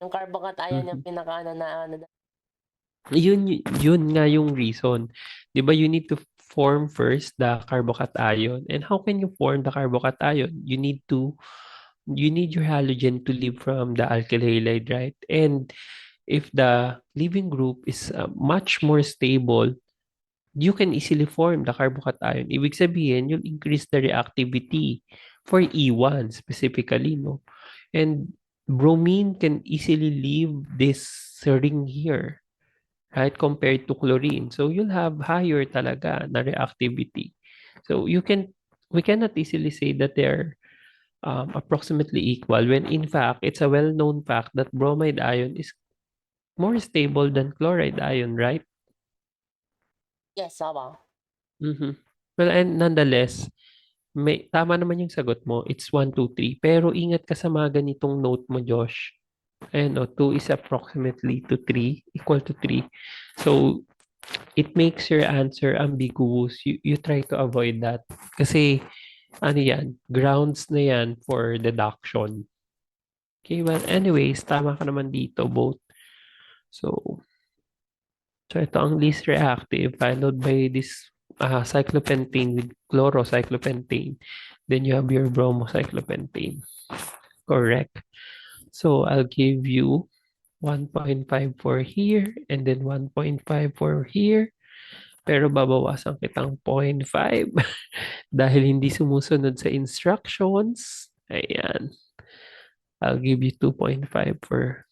Yung carbocation yung Mhm. pinaka Yun nga yung reason. 'Di ba you need to form first the carbocation. And how can you form the carbocation? You need your halogen to leave from the alkyl halide, right? And if the leaving group is much more stable, you can easily form the carbocation. Ibig sabihin, you'll increase the reactivity for E1 specifically, no? And bromine can easily leave this ring here, right? Compared to chlorine. So you'll have higher talaga na reactivity. So we cannot easily say that they're approximately equal when in fact, it's a well-known fact that bromide ion is more stable than chloride ion, right? yes, tama. Mhm. Well, and nonetheless, tama naman yung sagot mo. It's 1, 2, 3. Pero ingat ka sa mga ganitong note mo, Josh. Ayan, 2 is approximately to 3, equal to 3. So, it makes your answer ambiguous. You try to avoid that. Kasi, ano yan, grounds na yan for deduction. Okay, well, anyways, tama ka naman dito, both. So, ito ang least reactive, followed by this cyclopentane with chlorocyclopentane. Then you have your bromocyclopentane. Correct. So I'll give you 1.5 for here and then 1.5 for here. Pero babawasan kitang 0.5 dahil hindi sumusunod sa instructions. Ayan. I'll give you 2.5 for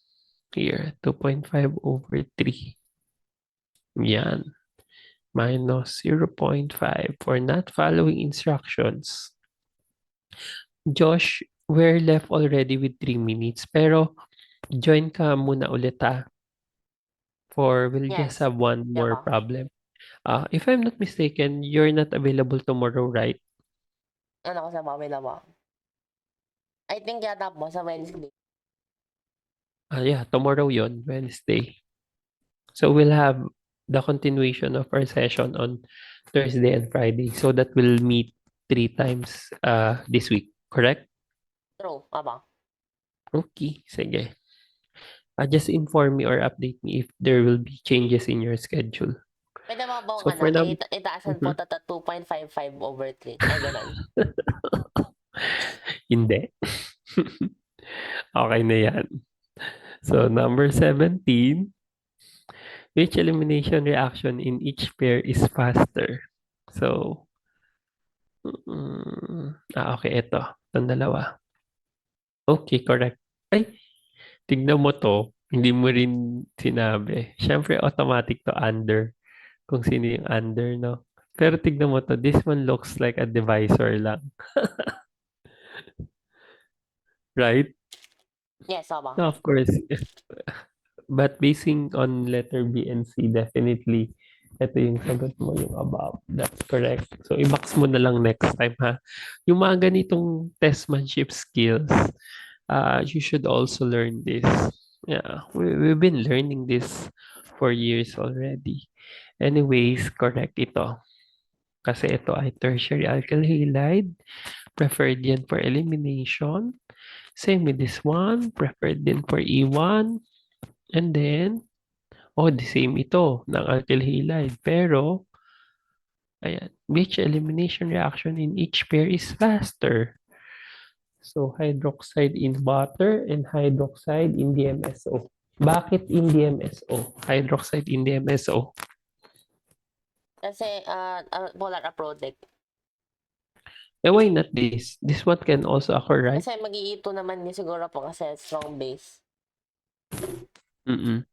here. 2.5 over 3. Yan. Minus 0.5 for not following instructions. Josh, we're left already with 3 minutes. Pero join ka muna ulit for we'll just Yes. have one more Yaka. problem. If I'm not mistaken, you're not available tomorrow, right? Ano ko sa Bawil ba? I think yata po sa Wednesday. Yeah, tomorrow yon, Wednesday. So we'll have the continuation of our session on Thursday and Friday. So that will meet 3 times this week, correct? True, aba. Okay, sige. Just inform me or update me if there will be changes in your schedule. Pwede mo bang So for now, itaasan po mhm. 2.55 over 3. Ay, ganun. Hindi. Okay na yan. So number 17, which elimination reaction in each pair is faster? So, okay, ito. Itong dalawa. Okay, correct. Ay, tignan mo to. Hindi mo rin sinabi. Siyempre, automatic to under. Kung sino yung under, no? Pero tignan mo to. This one looks like a divisor lang. Right? Yes, aba. No, of course. But basing on letter B and C, definitely, ito yung sagot mo, yung above. That's correct. So, i-box mo na lang next time, ha? Yung mga ganitong testmanship skills, you should also learn this. Yeah, we've been learning this for years already. Anyways, correct ito. Kasi ito ay tertiary alkyl halide. Preferred yan for elimination. Same with this one. Preferred din for E1. And then, the same ito ng alkyl halide. Pero, ayan, which elimination reaction in each pair is faster? So, hydroxide in water and hydroxide in DMSO. Bakit in DMSO? Hydroxide in DMSO. Kasi, polar product. Why not this? This one can also occur, right? Kasi mag-iito naman din siguro po kasi strong base. Mm-mm.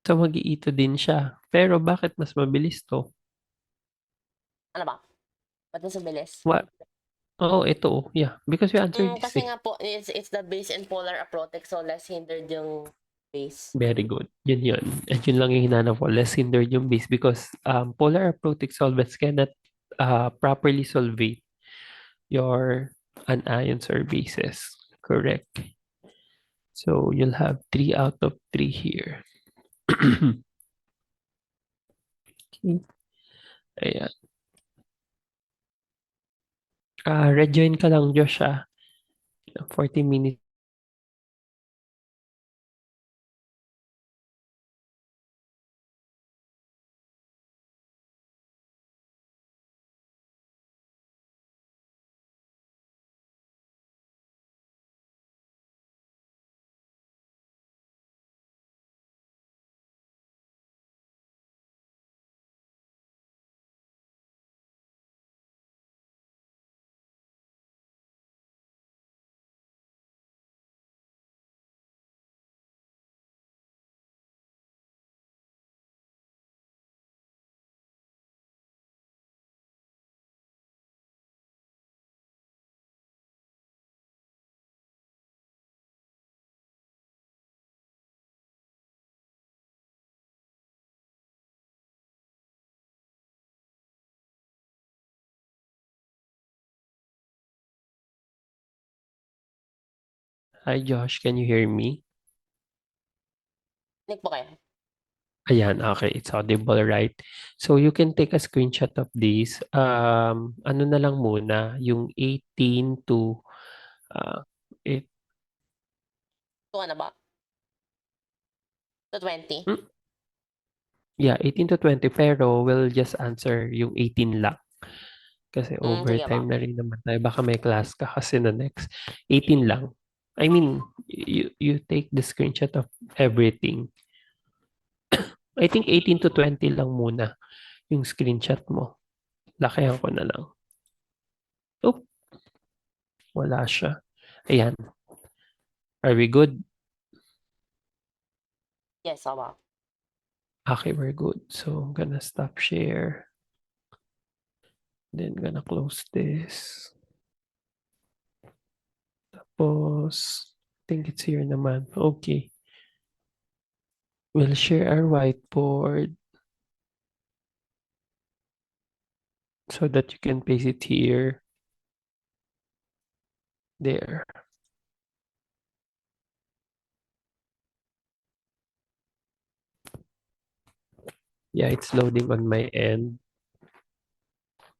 So, mag-iito din siya. Pero bakit mas mabilis 'to? Ano ba? Ba't mas mabilis? What? Oo, ito, oh. Yeah, because we answered this, Kasi eh. nga po, it's the base and polar aprotic, so less hindered yung base. Very good. Yun. At yun lang yung hinanap ko. Less hindered yung base because polar aprotic solvents cannot properly solvate your anions or bases. Correct. So, you'll have 3 out of 3 here. Okay. Ayan. Rejoin ka lang, Josh, 40 minutes. Hi, Josh. Can you hear me? Nick po kayo. Ayan, okay. It's audible, right? So, you can take a screenshot of this. Ano na lang muna, yung 18 to uh, it, Ito na ba? To 20. hmm, yeah, 18 to 20. Pero we'll just answer yung 18 lang. Kasi Sige ba? overtime na rin naman tayo. Baka may class ka kasi na next. 18 lang. I mean, you take the screenshot of everything. I think 18 to 20 lang muna yung screenshot mo. Lakihan ko na lang. Oh, wala siya. Ayan. Are we good? Yes, ba? Okay, we're good. So I'm gonna stop share. Then gonna close this. Tapos, I think it's here naman. Okay. We'll share our whiteboard so that you can paste it here. There. Yeah, it's loading on my end.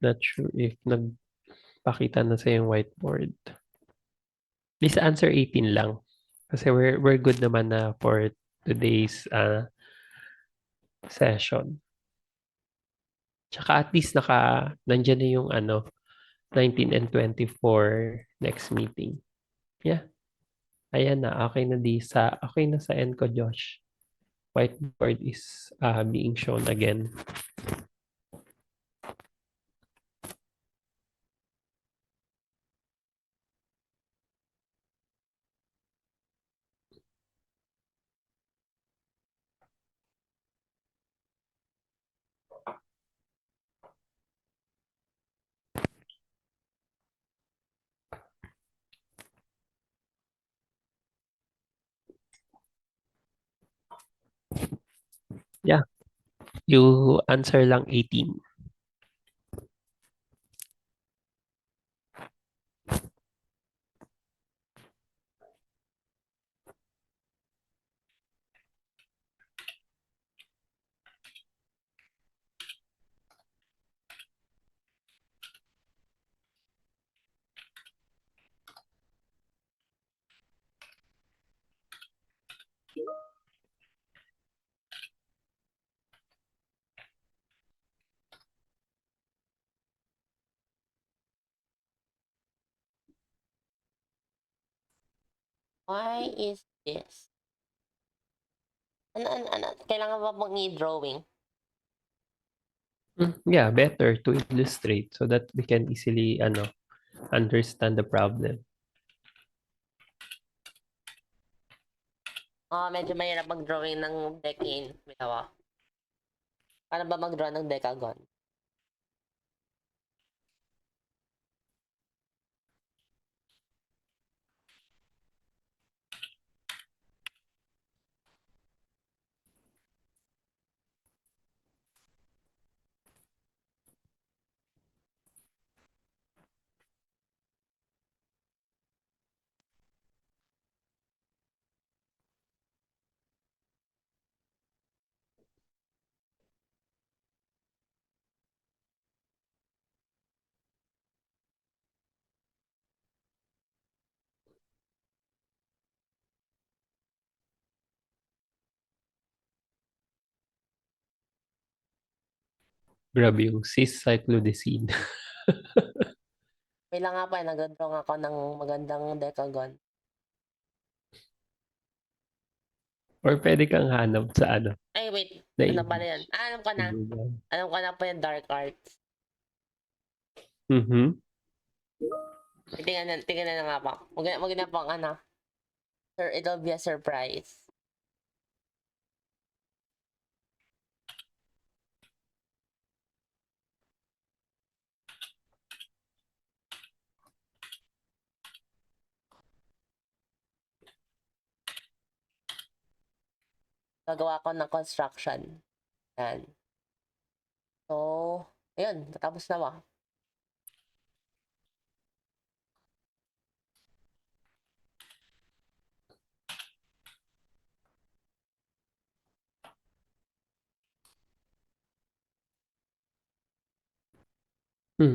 Not sure if nagpakita na sa yung whiteboard. Please answer 18 lang. Kasi we're good naman na for today's session. Tsaka at least nandyan na yung 19 and 24 next meeting. Yeah. Ayan na. Okay na sa end ko, Josh. Whiteboard is being shown again. Yeah. You answer lang 18. Why is this? Kailangan ba pong i-drawing? Yeah, better to illustrate so that we can easily understand the problem. Medyo mahirap mag-drawing ng Decane. Bitawa. Paano ba mag-draw ng Decagon? Grabe yung cis-cyclodecene. Wait lang nga pa, nag-draw ako ng magandang Decagon. Or pwede kang hanap sa ano, Ay, wait. na Ano pala image. yan? Alam ko na. Alam ko na po yung Dark Arts. Mm-hmm. Tingnan na nga po. Wag na po ang ano. Sir, it'll be a surprise. Gagawa ko ng construction. Yan. So, ayun. Tapos na ba?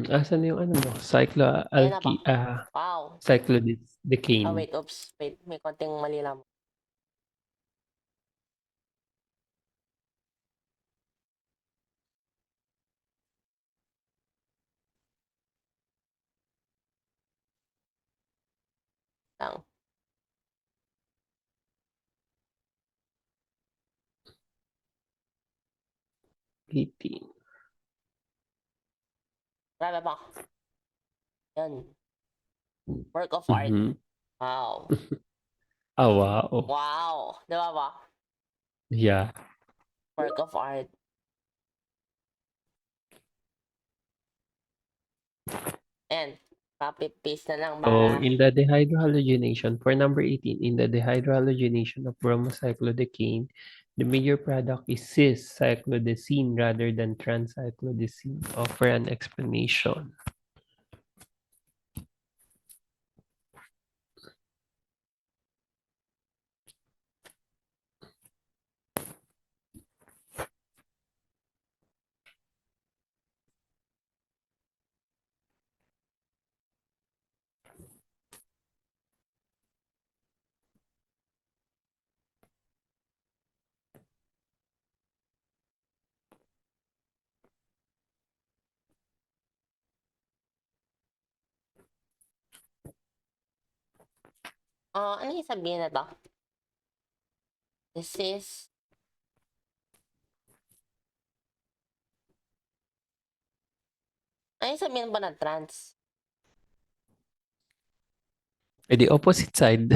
Asan yung ano mo? Ayan na ba? Wow. Cyclodecane. Wait. Oops. Wait. May konting mali lang. Lang. Eighteen. Grabe pa. Yan. Work of art. Mm-hmm. Wow. Ah, wow. Wow. Diba ba? Yeah. Work of art. And, copy-paste na lang So, para... in the dehydrohalogenation, for number 18, in the dehydrohalogenation of bromocyclodecane, the major product is cis-cyclodecene rather than trans-cyclodecene. Offer an explanation. Ano yung sabihin na to? This is... Ano yung sabihin ba ng trans? The opposite side.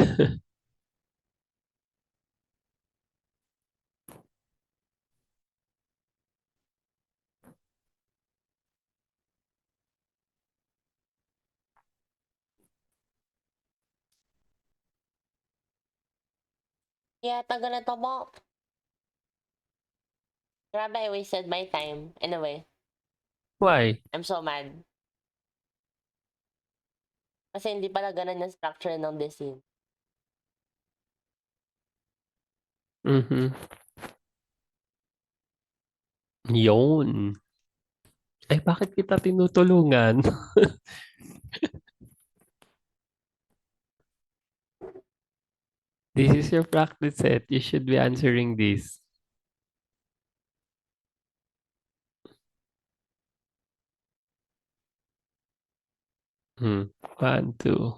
Yeah, tagal na to mo. Grabe, I wasted my time. Anyway, Why? I'm so mad. Kasi hindi pala ganun yung structure ng design. Mm-hmm. Yun. Ay, bakit kita tinutulungan? This is your practice set. You should be answering this. One, two.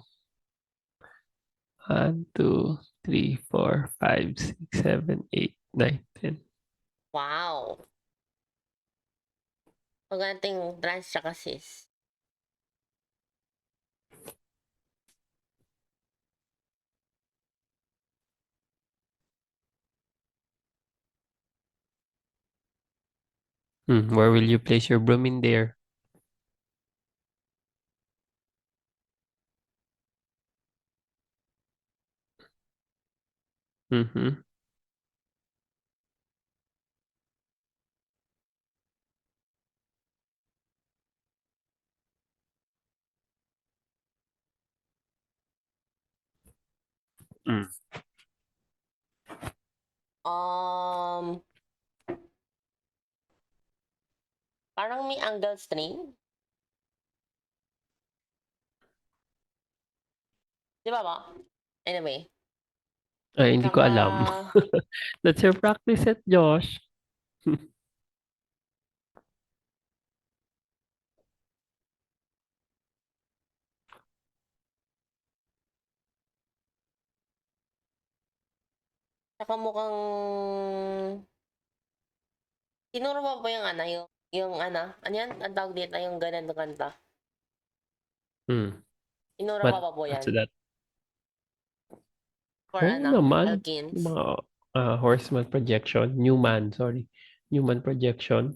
1, 2, 3, 4, 5, 6, 7, 8, 9, 10. Wow. Huwag nating trans tsaka cis. Where will you place your broom in there? Mm-hmm. Mm. Um, parang may angle string. Di ba ba? Anyway. Ay, hindi ko Tsaka, alam. That's your practice set, Josh. tsaka mukhang, tinuro mo ba yung ano, ano yan? Ang tawag dito, yung ganun na kanta. Hmm. Tinuro mo What, ba po what's yan? that? For Oo ano, naman. Yung Elkins. mga Horseman projection. Newman, sorry. Newman projection.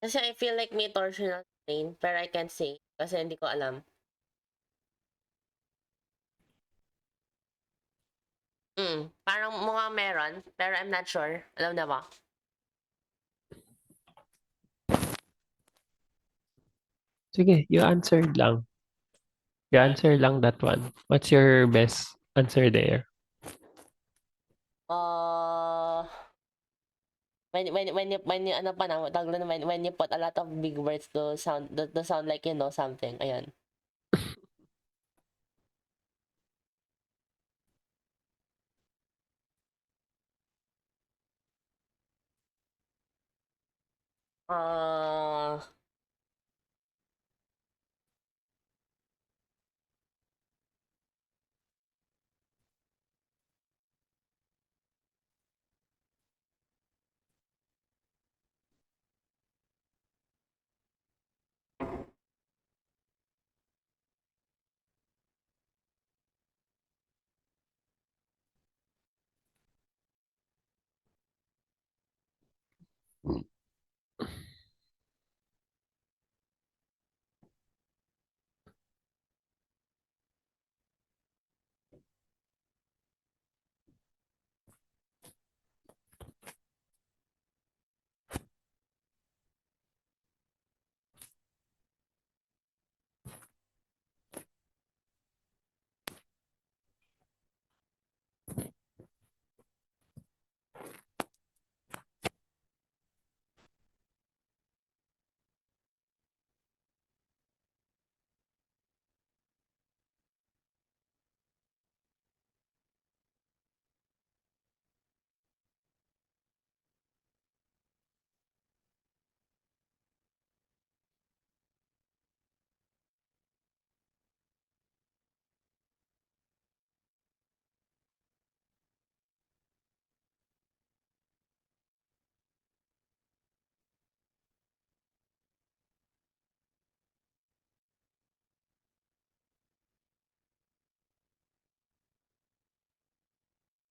Kasi I feel like may torsional strain, pero I can't say. Kasi hindi ko alam. Parang mukhang meron, pero I'm not sure. Alam na ba? Sige, you answered lang. You answer lang that one. What's your best answer there? Uh, when you ano pa na, tawag doon, when you put a lot of big words to sound like you know something. Ayan. Uh,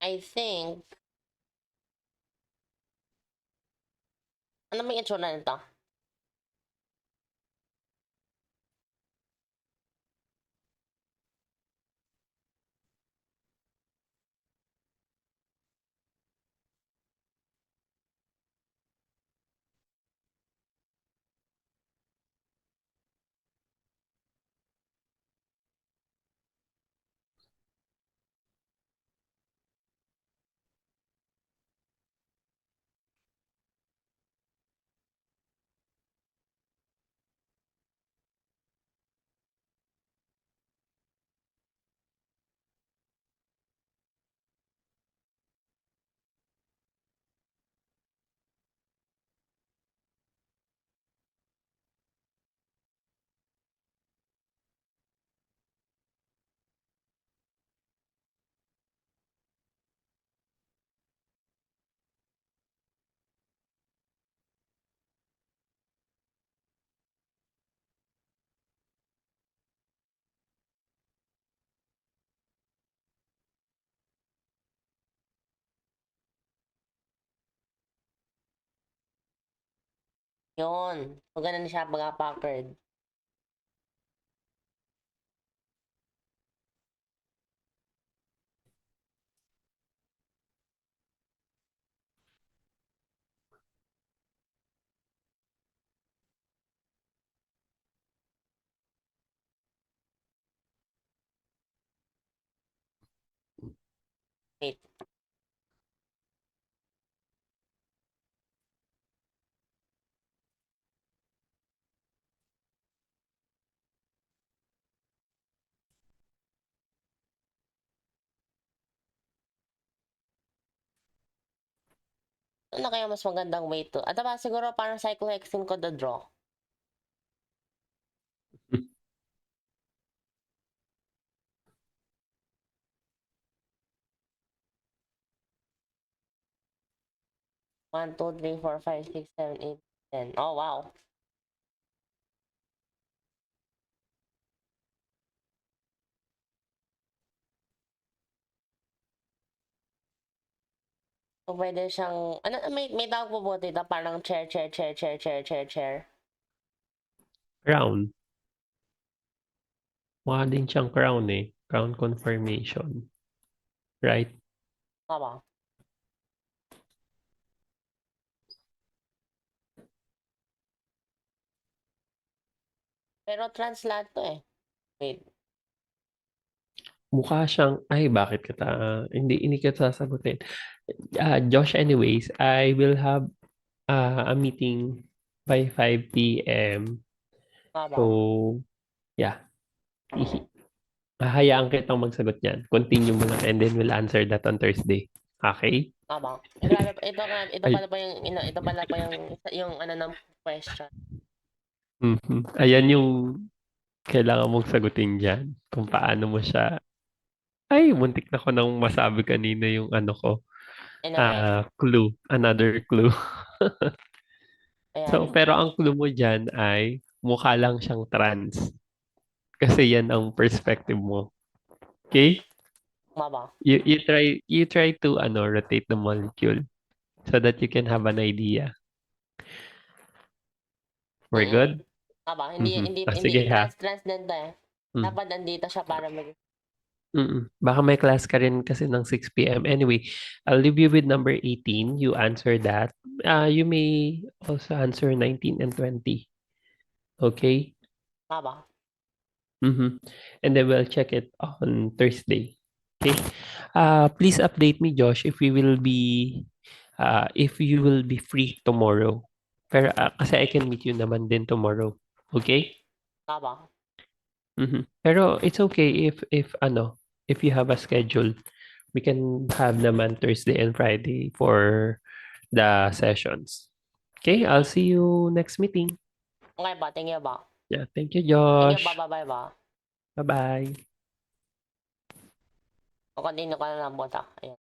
I think, ano may itsura nito? Yun. So, ganun siya mga Packard. Wait. Ano na kaya mas magandang way to? At ba, siguro parang cyclohexene ko the draw. One, two, three, four, five, six, seven, eight, 10. Oh, wow. So, pwede siyang, ano, may tawag po po dito, parang chair. Crown. Mukha din siyang crown eh. Crown confirmation. Right? Tama. Pero translate to eh. Wait. Mukha siyang, ay bakit kita, hindi kita sasagutin. Josh, anyways, I will have a meeting by 5 p.m. Tama. So, yeah. Hahayaan kitang magsagot niyan. Continue mo lang and then we'll answer that on Thursday. Okay? Tama. Grabe, ito Ay, pala pa yung, ito pala pa yung ano ng question. Ayan yung kailangan mong sagutin dyan. Kung paano mo siya. Ay, muntik na ko nang masabi kanina yung ano ko. Anyway, Clue. Another clue. So, ayan. pero ang clue mo dyan ay mukha lang siyang trans. Kasi yan ang perspective mo. Okay? Tama. You try to rotate the molecule so that you can have an idea. We're Mm-mm. good? Tama. Hindi, Sige ha. trans din to eh. Mm. Dapat nandito siya para mag... Baka may class ka rin kasi ng 6 p.m. Anyway, I'll leave you with number 18. You answer that. You may also answer 19 and 20. Okay? Tama. And then we'll check it on Thursday. Okay? Please update me, Josh, if you will be free tomorrow. Pero kasi I can meet you naman din tomorrow. Okay? Tama. Pero it's okay if you have a schedule. We can have naman Thursday and Friday for the sessions. Okay, I'll see you next meeting. Okay ba? Thank you ba? Yeah, thank you, Thank you ba? Josh. Bye-bye ba? Bye-bye. O, continue ka na lang po ta. Ayan.